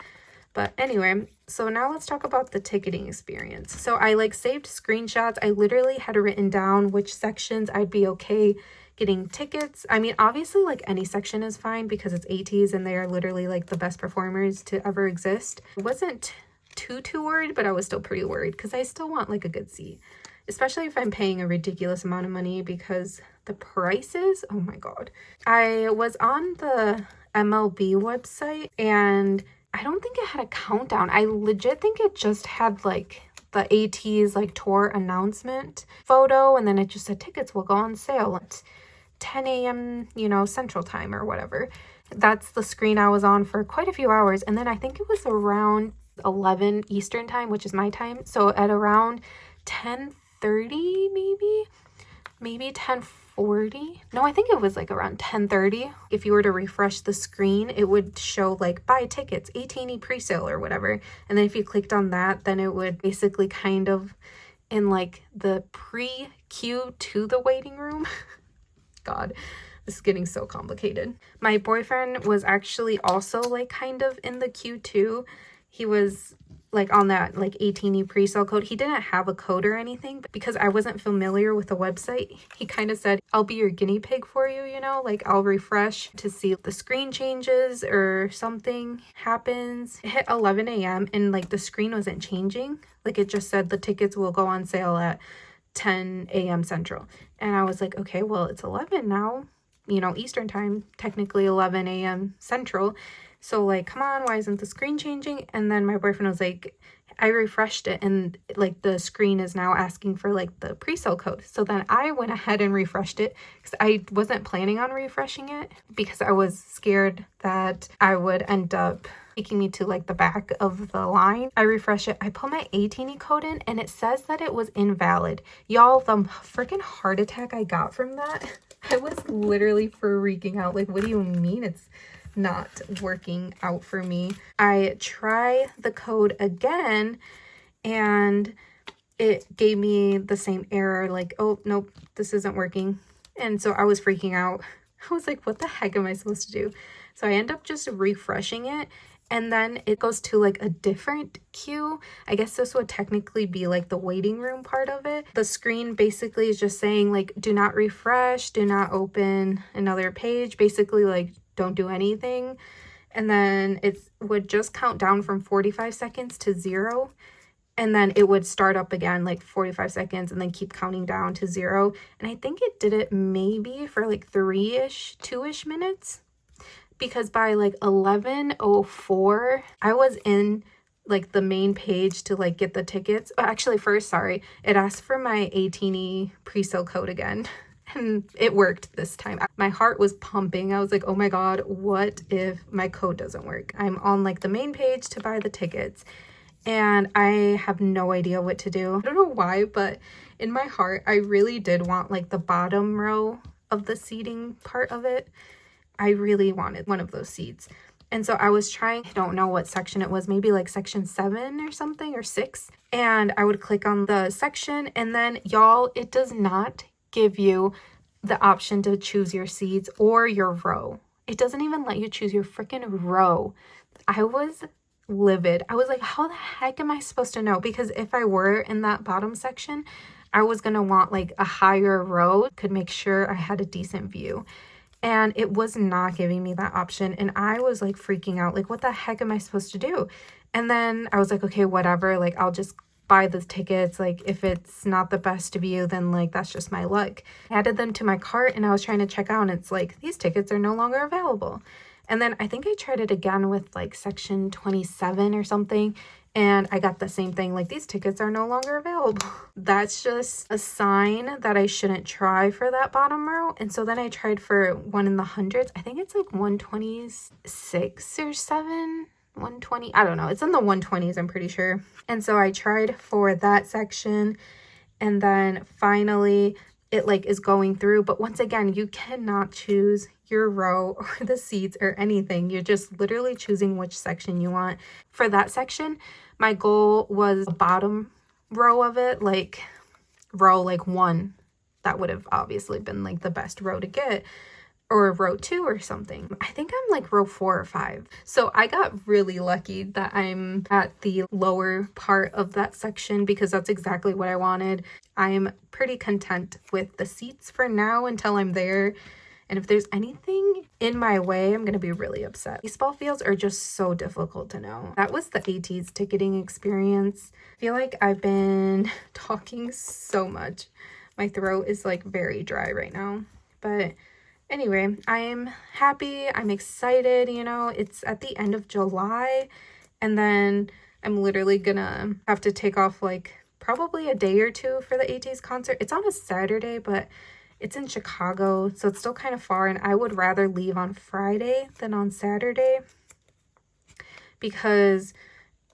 But anyway, so now let's talk about the ticketing experience. So I like saved screenshots. I literally had written down which sections I'd be okay getting tickets. I mean, obviously like any section is fine because it's ateez and they are literally like the best performers to ever exist. I wasn't too worried, but I was still pretty worried because I still want like a good seat, especially if I'm paying a ridiculous amount of money because the prices, oh my God. I was on the MLB website and I don't think it had a countdown. I legit think it just had like the ateez like tour announcement photo, and then it just said tickets will go on sale at 10 a.m. you know, Central Time or whatever. That's the screen I was on for quite a few hours, and then I think it was around 11 Eastern Time, which is my time. So at around 10:30 maybe 10:40 10:40. No, I think it was like around 10:30. If you were to refresh the screen, it would show like buy tickets, ateez pre-sale or whatever. And then if you clicked on that, then it would basically kind of in like the pre-queue to the waiting room. God, this is getting so complicated. My boyfriend was actually also like kind of in the queue too. He was like on that like ateez pre-sale code. He didn't have a code or anything, but because I wasn't familiar with the website, he kind of said, I'll be your guinea pig for you, you know, like I'll refresh to see if the screen changes or something happens. It hit 11 a.m. and like the screen wasn't changing. Like it just said the tickets will go on sale at 10 a.m. Central. And I was like, okay, well, it's 11 now, you know, Eastern time, technically 11 a.m. Central. So like, come on, why isn't the screen changing? And then my boyfriend was like, I refreshed it and like the screen is now asking for like the pre-sale code. So then I went ahead and refreshed it because I wasn't planning on refreshing it because I was scared that I would end up taking me to like the back of the line. I refresh it. I put my ateez code in and it says that it was invalid. Y'all, the freaking heart attack I got from that, I was literally freaking out. Like, what do you mean it's not working out for me? I try the code again and it gave me the same error, like, oh nope, this isn't working. And so I was freaking out. I was like, what the heck am I supposed to do? So I end up just refreshing it and then it goes to like a different queue. I guess this would technically be like the waiting room part of it. The screen basically is just saying like, do not refresh, do not open another page, basically like don't do anything. And then it would just count down from 45 seconds to 0. And then it would start up again like 45 seconds and then keep counting down to 0. And I think it did it maybe for like 2-ish minutes. Because by like 11:04, I was in like the main page to like get the tickets. Actually, first, sorry, it asked for my ateez pre-sale code again. And it worked this time. My heart was pumping. I was like, oh my God, what if my code doesn't work? I'm on like the main page to buy the tickets and I have no idea what to do. I don't know why, but in my heart, I really did want like the bottom row of the seating part of it. I really wanted one of those seats. And so I was trying, I don't know what section it was, maybe like section 7 or something, or 6. And I would click on the section and then y'all, it does not give you the option to choose your seats or your row. It doesn't even let you choose your freaking row. I was livid. I was like, how the heck am I supposed to know? Because if I were in that bottom section, I was gonna want like a higher row, could make sure I had a decent view. And it was not giving me that option. And I was like freaking out, like, what the heck am I supposed to do? And then I was like, okay, whatever, like, I'll just buy the tickets. Like, if it's not the best view, then like, that's just my luck. I added them to my cart and I was trying to check out and it's like, these tickets are no longer available. And then I think I tried it again with like section 27 or something. And I got the same thing, like these tickets are no longer available. That's just a sign that I shouldn't try for that bottom row. And so then I tried for one in the hundreds. I think it's like 126 or 7, 120. I don't know. It's in the 120s, I'm pretty sure. And so I tried for that section. And then finally it like is going through. But once again, you cannot choose your row or the seats or anything. You're just literally choosing which section you want. For that section, my goal was the bottom row of it, like row like 1. That would have obviously been like the best row to get, or row 2 or something. I think I'm like row 4 or 5. So I got really lucky that I'm at the lower part of that section because that's exactly what I wanted. I'm pretty content with the seats for now until I'm there. And if there's anything in my way, I'm going to be really upset. Baseball fields are just so difficult to know. That was the ateez ticketing experience. I feel like I've been talking so much. My throat is like very dry right now. But anyway, I'm happy. I'm excited. You know, it's at the end of July. And then I'm literally going to have to take off like probably a day or 2 for the ateez concert. It's on a Saturday, but it's in Chicago, so it's still kind of far, and I would rather leave on Friday than on Saturday because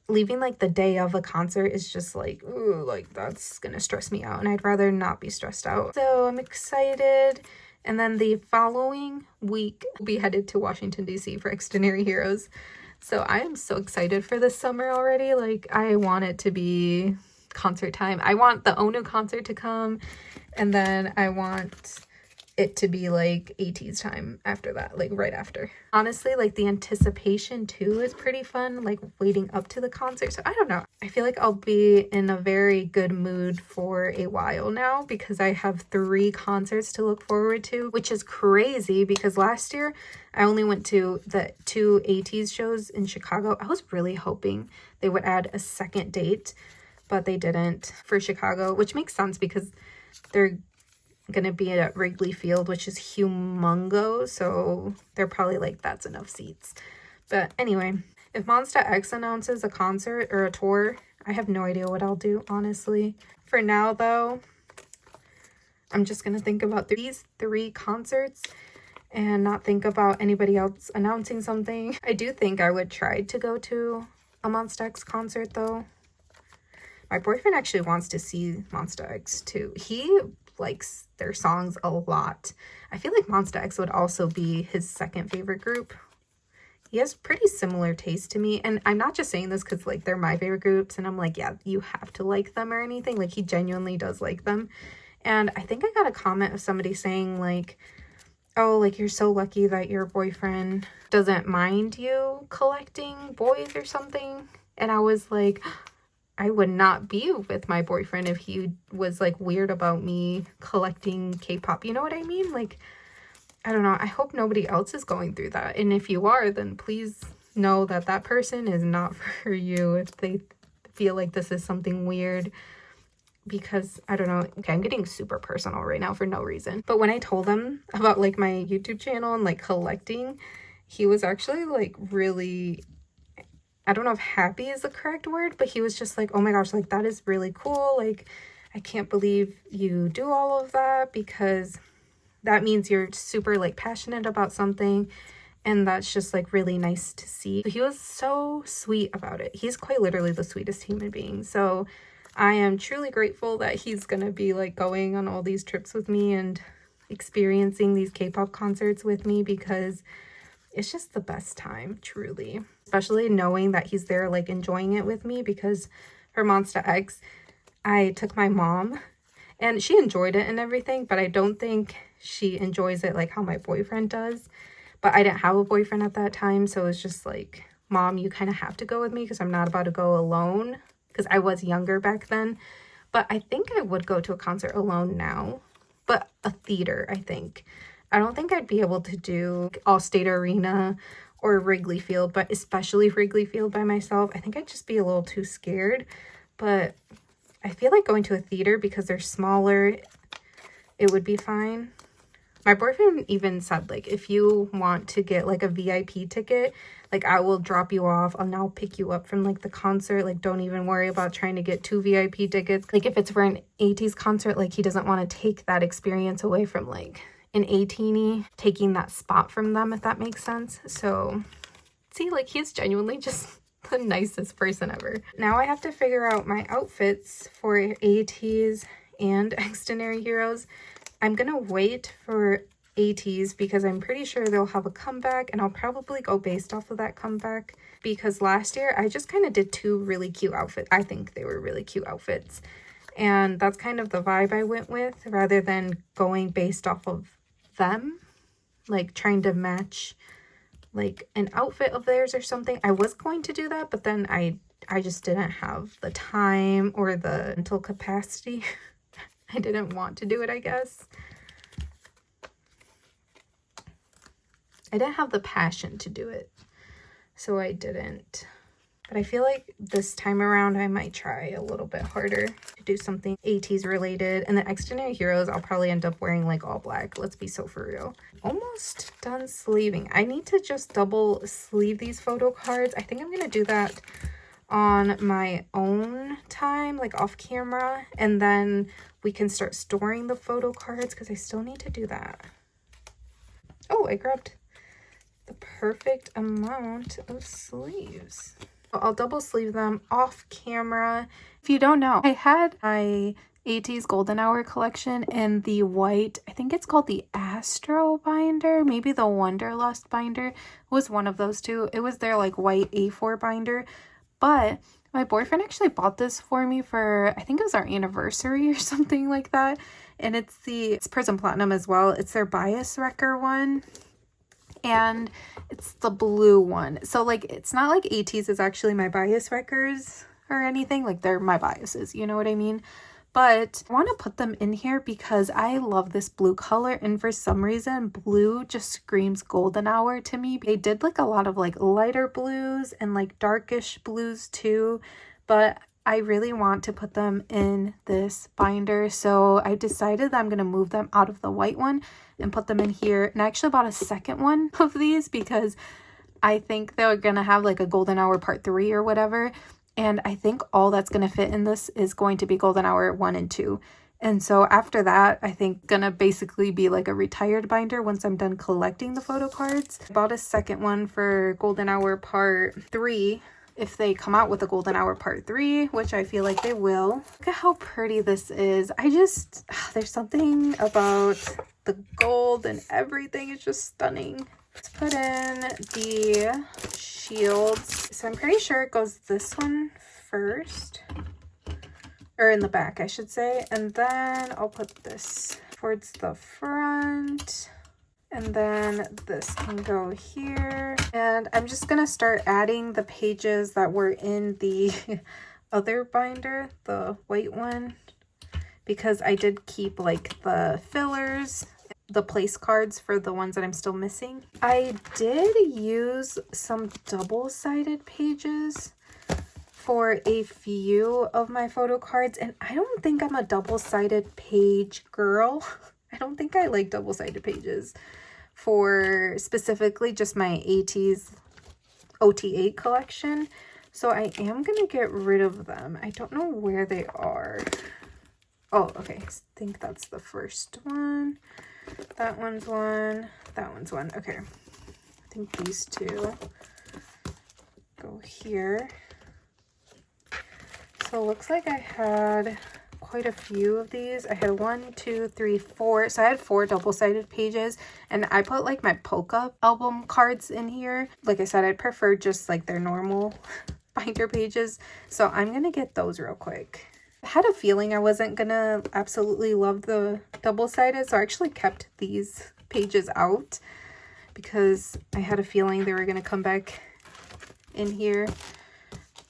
leaving like the day of a concert is just like, ooh, like that's gonna stress me out, and I'd rather not be stressed out. So I'm excited. And then the following week, we'll be headed to Washington, D.C. for Extraordinary Heroes. So I am so excited for this summer already. Like, I want it to be concert time. I want the onew concert to come, and then I want it to be like ateez time after that, like right after. Honestly, like the anticipation too is pretty fun, like waiting up to the concert. So I don't know. I feel like I'll be in a very good mood for a while now because I have 3 concerts to look forward to, which is crazy because last year I only went to the 2 ateez shows in Chicago. I was really hoping they would add a second date, but they didn't for Chicago, which makes sense because they're gonna be at Wrigley Field, which is humongous, so they're probably like, that's enough seats. But anyway, if Monsta X announces a concert or a tour, I have no idea what I'll do, honestly. For now though, I'm just gonna think about these 3 concerts and not think about anybody else announcing something. I do think I would try to go to a Monsta X concert though. My boyfriend actually wants to see Monsta X too. He likes their songs a lot. I feel like Monsta X would also be his second favorite group. He has pretty similar taste to me, and I'm not just saying this because like they're my favorite groups and I'm like, yeah, you have to like them or anything. Like, he genuinely does like them. And I think I got a comment of somebody saying like, oh, like, you're so lucky that your boyfriend doesn't mind you collecting boys or something. And I was like, I would not be with my boyfriend if he was like weird about me collecting K-pop. You know what I mean? Like, I don't know. I hope nobody else is going through that. And if you are, then please know that that person is not for you if they feel like this is something weird. Because I don't know. Okay, I'm getting super personal right now for no reason. But when I told him about like my YouTube channel and like collecting, he was actually like really, I don't know if happy is the correct word, but he was just like, oh my gosh, like that is really cool. Like, I can't believe you do all of that because that means you're super like passionate about something. And that's just like really nice to see. He was so sweet about it. He's quite literally the sweetest human being. So I am truly grateful that he's gonna be like going on all these trips with me and experiencing these K-pop concerts with me because it's just the best time, truly. Especially knowing that he's there like enjoying it with me, because for Monsta X, I took my mom and she enjoyed it and everything, but I don't think she enjoys it like how my boyfriend does. But I didn't have a boyfriend at that time, so it was just like, Mom, you kind of have to go with me because I'm not about to go alone, because I was younger back then. But I think I would go to a concert alone now, but a theater, I think. I don't think I'd be able to do Allstate Arena or Wrigley Field, but especially Wrigley Field by myself. I think I'd just be a little too scared, but I feel like going to a theater because they're smaller, it would be fine. My boyfriend even said, like, if you want to get like a VIP ticket, like I will drop you off and I'll pick you up from like the concert. Like, don't even worry about trying to get 2 VIP tickets. Like, if it's for an ateez concert, like he doesn't want to take that experience away from like an ateenie, taking that spot from them, if that makes sense. So see, like, he's genuinely just the nicest person ever. Now I have to figure out my outfits for ateez and Extraordinary Heroes. I'm gonna wait for ateez because I'm pretty sure they'll have a comeback, and I'll probably go based off of that comeback, because last year I just kind of did 2 really cute outfits. I think they were really cute outfits, and that's kind of the vibe I went with, rather than going based off of them, like trying to match like an outfit of theirs or something. I was going to do that, but then I just didn't have the time or the mental capacity. I didn't want to do it, I guess. I didn't have the passion to do it, so I didn't. But I feel like this time around I might try a little bit harder to do something ateez related. And the Extraordinary Heroes, I'll probably end up wearing like all black. Let's be so for real. Almost done sleeving. I need to just double sleeve these photo cards. I think I'm gonna do that on my own time, like off camera, and then we can start storing the photo cards because I still need to do that. Oh, I grabbed the perfect amount of sleeves. I'll double sleeve them off camera. If you don't know, I had my ateez golden hour collection in the white, I think it's called the Astro binder, maybe the Wanderlust binder. It was one of those two. It was their like white A4 binder, but my boyfriend actually bought this for me for, I think it was our anniversary or something like that. And it's Prism Platinum as well. It's their bias wrecker one. And it's the blue one. So like, it's not like ateez is actually my bias wreckers or anything. Like, they're my biases, you know what I mean? But I want to put them in here because I love this blue color, and for some reason blue just screams golden hour to me. They did like a lot of like lighter blues and like darkish blues too, but I really want to put them in this binder, so I decided that I'm going to move them out of the white one and put them in here. And I actually bought a second one of these because I think they're going to have like a golden hour part 3 or whatever. And I think all that's going to fit in this is going to be golden hour 1 and 2. And so after that, I think gonna basically be like a retired binder once I'm done collecting the photo cards. I bought a second one for golden hour part 3. If they come out with a golden hour part 3, which I feel like they will. Look at how pretty this is. There's something about the gold and everything. It's just stunning. Let's put in the shields. So I'm pretty sure it goes this one first, or in the back, I should say. And then I'll put this towards the front. And then this can go here. And I'm just going to start adding the pages that were in the other binder, the white one, because I did keep like the fillers, the place cards for the ones that I'm still missing. I did use some double-sided pages for a few of my photo cards, and I don't think I'm a double-sided page girl. I don't think I like double-sided pages for specifically just my ateez OT8 collection. So I am going to get rid of them. I don't know where they are. Oh, okay. I think that's the first one. That one's one. That one's one. Okay. I think these two go here. So it looks like I had quite a few of these. I had 1, 2, 3, 4. So I had 4 double-sided pages, and I put like my polka album cards in here. Like I said, I'd prefer just like their normal binder pages. So I'm gonna get those real quick. I had a feeling I wasn't gonna absolutely love the double-sided, so I actually kept these pages out because I had a feeling they were gonna come back in here.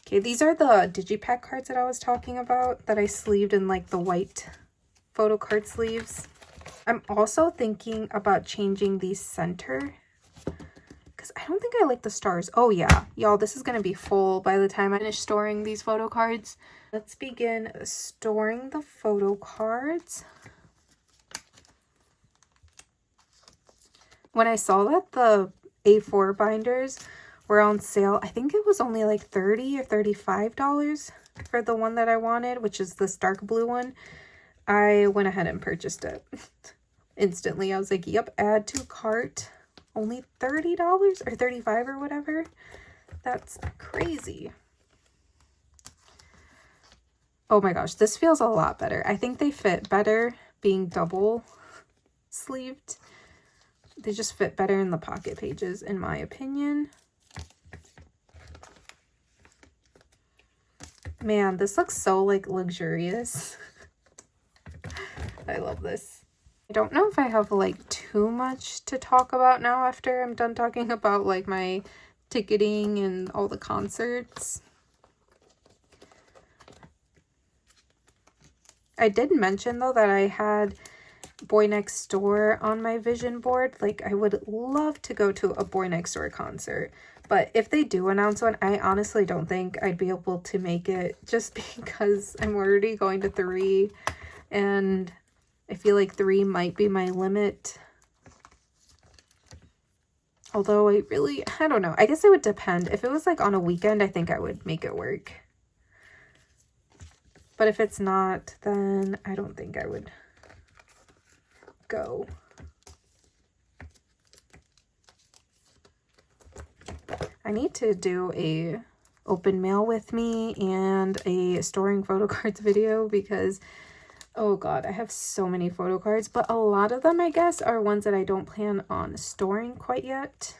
Okay, these are the digipack cards that I was talking about that I sleeved in like the white photo card sleeves. I'm also thinking about changing the center because I don't think I like the stars. Oh yeah, y'all, this is going to be full by the time I finish storing these photo cards. Let's begin storing the photo cards. When I saw that the A4 binders were on sale, I think it was only like $30 or $35 for the one that I wanted, which is this dark blue one. I went ahead and purchased it instantly. I was like, yep, add to cart. Only $30 or $35 or whatever. That's crazy. Oh my gosh, this feels a lot better. I think they fit better being double sleeved. They just fit better in the pocket pages, in my opinion. Man, this looks so like luxurious. I love this. I don't know if I have like too much to talk about now after I'm done talking about like my ticketing and all the concerts. I did mention though that I had Boy Next Door on my vision board. Like, I would love to go to a Boy Next Door concert, but if they do announce one, I honestly don't think I'd be able to make it just because I'm already going to 3 and I feel like 3 might be my limit. Although I don't know. I guess it would depend. If it was like on a weekend, I think I would make it work. But if it's not, then I don't think I would go. I need to do a open mail with me and a storing photo cards video because, oh god, I have so many photo cards, but a lot of them I guess are ones that I don't plan on storing quite yet.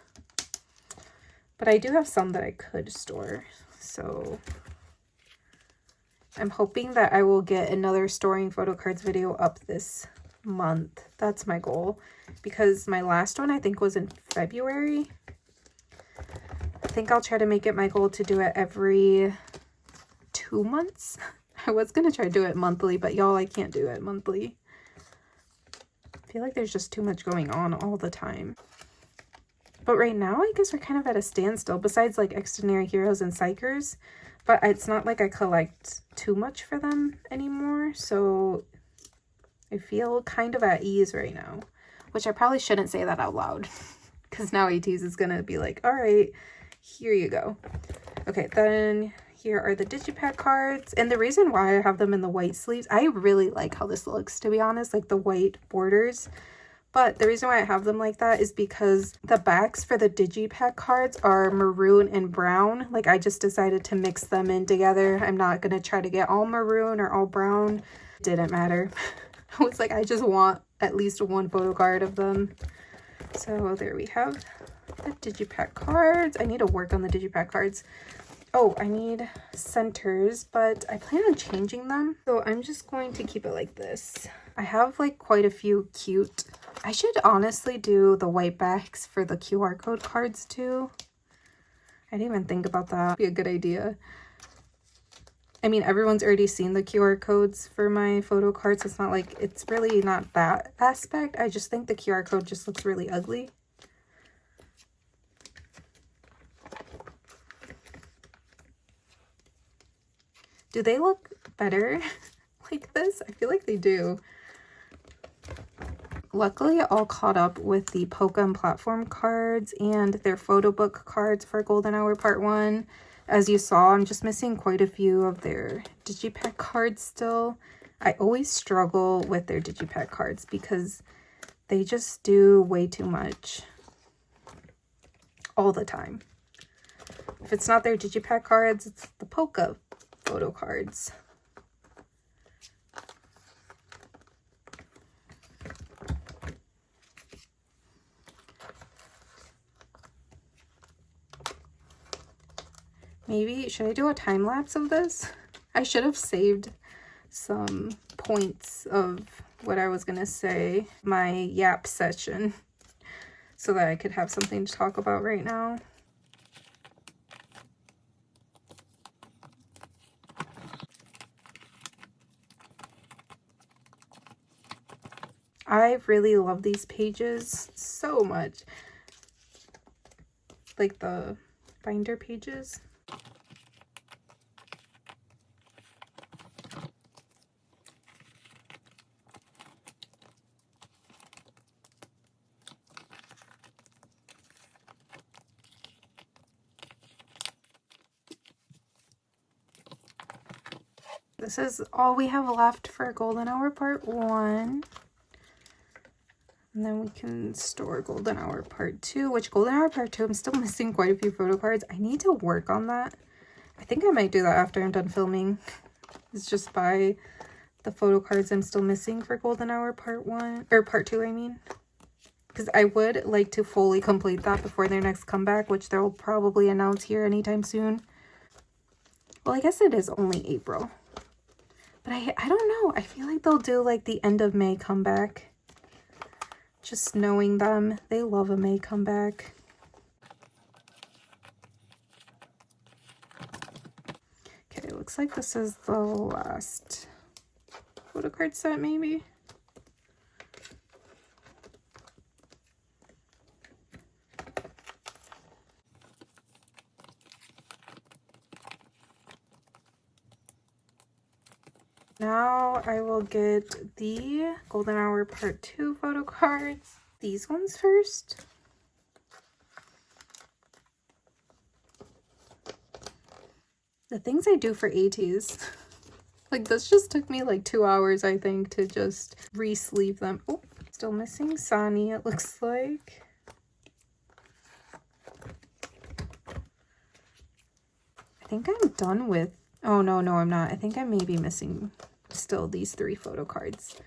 But I do have some that I could store, so I'm hoping that I will get another storing photo cards video up this month. That's my goal, because my last one I think was in February. I think I'll try to make it my goal to do it every 2 months. I was gonna try to do it monthly, but y'all, I can't do it monthly. I feel like there's just too much going on all the time. But right now, I guess we're kind of at a standstill, besides like Extraordinary Heroes and Xikers. But it's not like I collect too much for them anymore, so I feel kind of at ease right now. Which I probably shouldn't say that out loud, because now ateez is gonna be like, all right, here you go. Okay, then here are the digipack cards. And the reason why I have them in the white sleeves, I really like how this looks, to be honest, like the white borders. But the reason why I have them like that is because the backs for the digipack cards are maroon and brown. Like, I just decided to mix them in together. I'm not going to try to get all maroon or all brown. Didn't matter. I was like, I just want at least one photo card of them. So there we have the digipack cards. I need to work on the digipack cards. Oh, I need centers, but I plan on changing them. So I'm just going to keep it like this. I have like quite a few cute. I should honestly do the white backs for the QR code cards too. I didn't even think about that. Be a good idea. I mean, everyone's already seen the QR codes for my photo cards. It's not like, it's really not that aspect. I just think the QR code just looks really ugly. Do they look better like this? I feel like they do. Luckily, all caught up with the Polka and Platform cards and their photo book cards for Golden Hour Part 1. As you saw, I'm just missing quite a few of their digipack cards still. I always struggle with their digipack cards because they just do way too much all the time. If it's not their digipack cards, it's the Polka photo cards. Maybe, should I do a time lapse of this? I should have saved some points of what I was gonna say, my yap session, so that I could have something to talk about right now. I really love these pages so much. Like the binder pages. This is all we have left for Golden Hour Part 1. And then we can store Golden Hour Part 2, which Golden Hour Part 2, I'm still missing quite a few photo cards. I need to work on that. I think I might do that after I'm done filming. It's just buy the photo cards I'm still missing for Golden Hour Part 1, or Part 2, I mean. Because I would like to fully complete that before their next comeback, which they'll probably announce here anytime soon. Well, I guess it is only April. But I don't know. I feel like they'll do like the end of May comeback. Just knowing them, they love a May comeback. Okay, looks like this is the last photo card set, maybe. Now I will get the Golden Hour Part 2 photo cards. These ones first. The things I do for ateez. Like, this just took me like 2 hours, I think, to just re-sleeve them. Oh, still missing Sani, it looks like. I I think I'm done with, oh no, I'm not. I think I may be missing still these 3 photo cards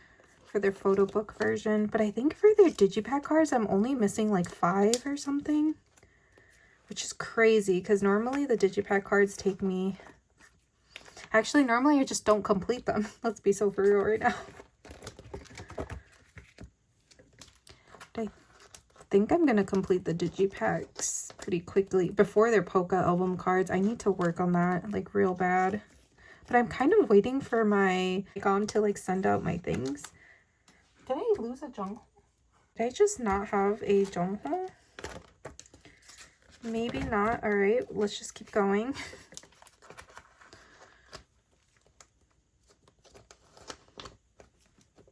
for their photo book version. But I think for their digipack cards, I'm only missing like 5 or something, which is crazy because normally the digipack cards take me, actually normally I just don't complete them. Let's be so for real right now. But I think I'm gonna complete the digipacks pretty quickly before their polka album cards. I need to work on that like real bad. But I'm kind of waiting for my Icon to like send out my things. Did I lose a Jungho? Did I just not have a Jungho? Maybe not. All right, let's just keep going.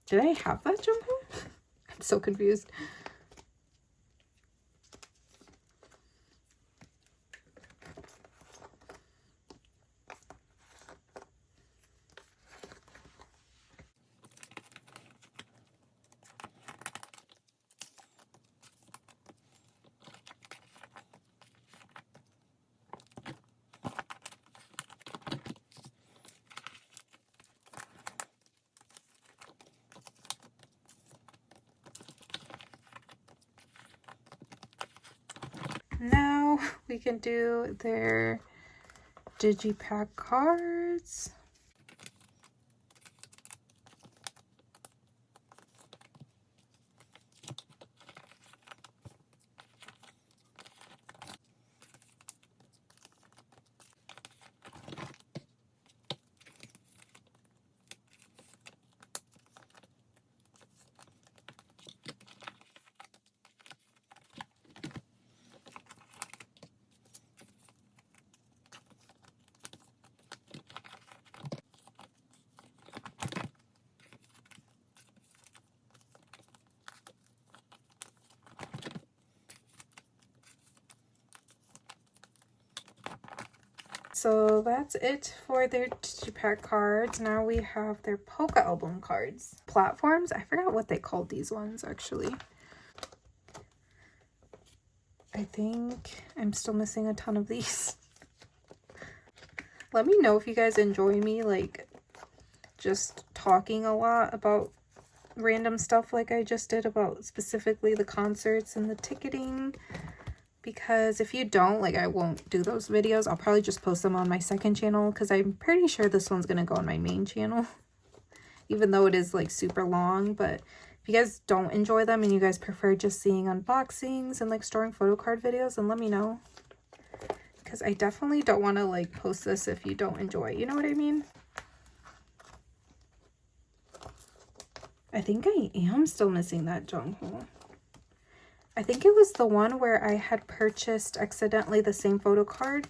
Did I have that Jungho? I'm so confused. Now we can do their digipack cards. So that's it for their digipack cards. Now we have their polka album cards. Platforms, I forgot what they called these ones actually. I think I'm still missing a ton of these. Let me know if you guys enjoy me like just talking a lot about random stuff like I just did about specifically the concerts and the ticketing. Because if you don't, like, I won't do those videos. I'll probably just post them on my second channel because I'm pretty sure this one's going to go on my main channel. Even though it is, like, super long. But if you guys don't enjoy them and you guys prefer just seeing unboxings and, like, storing photo card videos, then let me know. Because I definitely don't want to, like, post this if you don't enjoy it. You know what I mean? I think I am still missing that Jungho. I think it was the one where I had purchased accidentally the same photo card.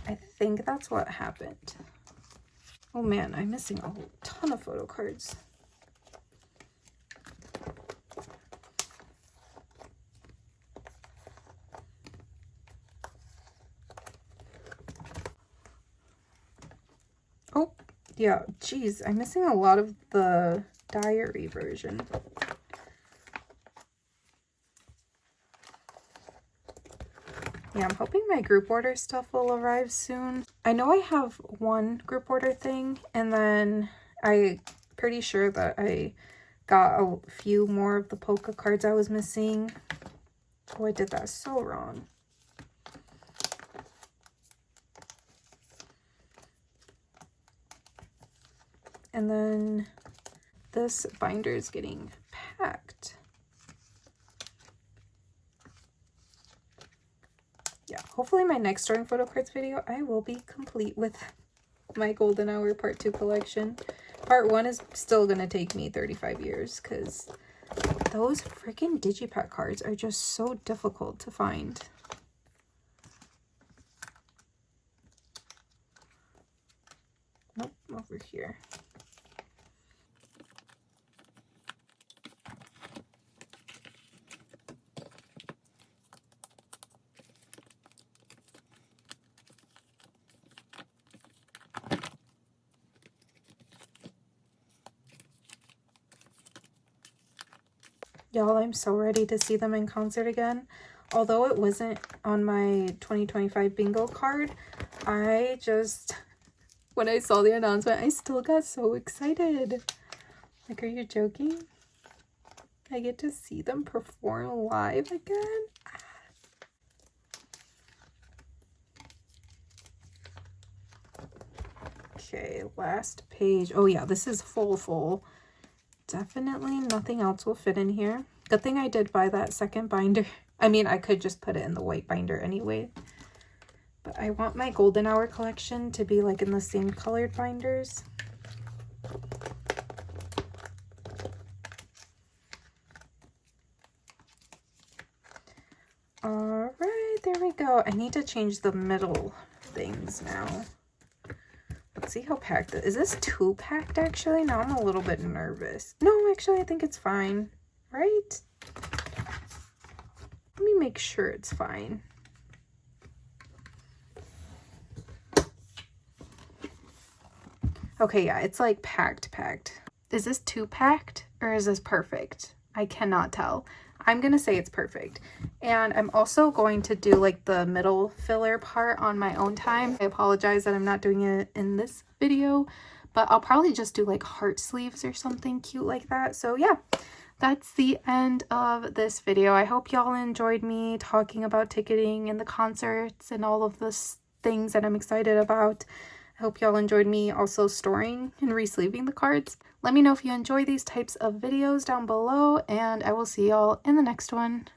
I think that's what happened. Oh man, I'm missing a ton of photo cards. Oh, yeah, geez, I'm missing a lot of the diary version. Yeah, I'm hoping my group order stuff will arrive soon. I know I have one group order thing, and then I'm pretty sure that I got a few more of the polka cards I was missing. Oh, I did that so wrong. And then this binder is getting packed. Yeah, hopefully my next storing photo cards video, I will be complete with my golden hour part 2 collection. Part 1 is still going to take me 35 years because those freaking digipack cards are just so difficult to find. Nope, over here. Y'all, I'm so ready to see them in concert again. Although it wasn't on my 2025 bingo card, I just, when I saw the announcement, I still got so excited. Like, are you joking? I get to see them perform live again? Okay, last page. Oh yeah, this is full. Definitely nothing else will fit in here. Good thing I did buy that second binder. I mean, I could just put it in the white binder anyway. But I want my golden hour collection to be like in the same colored binders. All right, there we go. I need to change the middle things now. Let's see how packed it is. This too packed actually? Now I'm a little bit nervous. No, actually I think it's fine, right? Let me make sure it's fine. Okay, yeah, it's like packed. Is this too packed or is this perfect? I cannot tell. I'm gonna say it's perfect. And I'm also going to do like the middle filler part on my own time. I apologize that I'm not doing it in this video, but I'll probably just do like heart sleeves or something cute like that. So yeah, that's the end of this video. I hope y'all enjoyed me talking about ticketing and the concerts and all of the things that I'm excited about. I hope y'all enjoyed me also storing and resleeving the cards. Let me know if you enjoy these types of videos down below, and I will see y'all in the next one.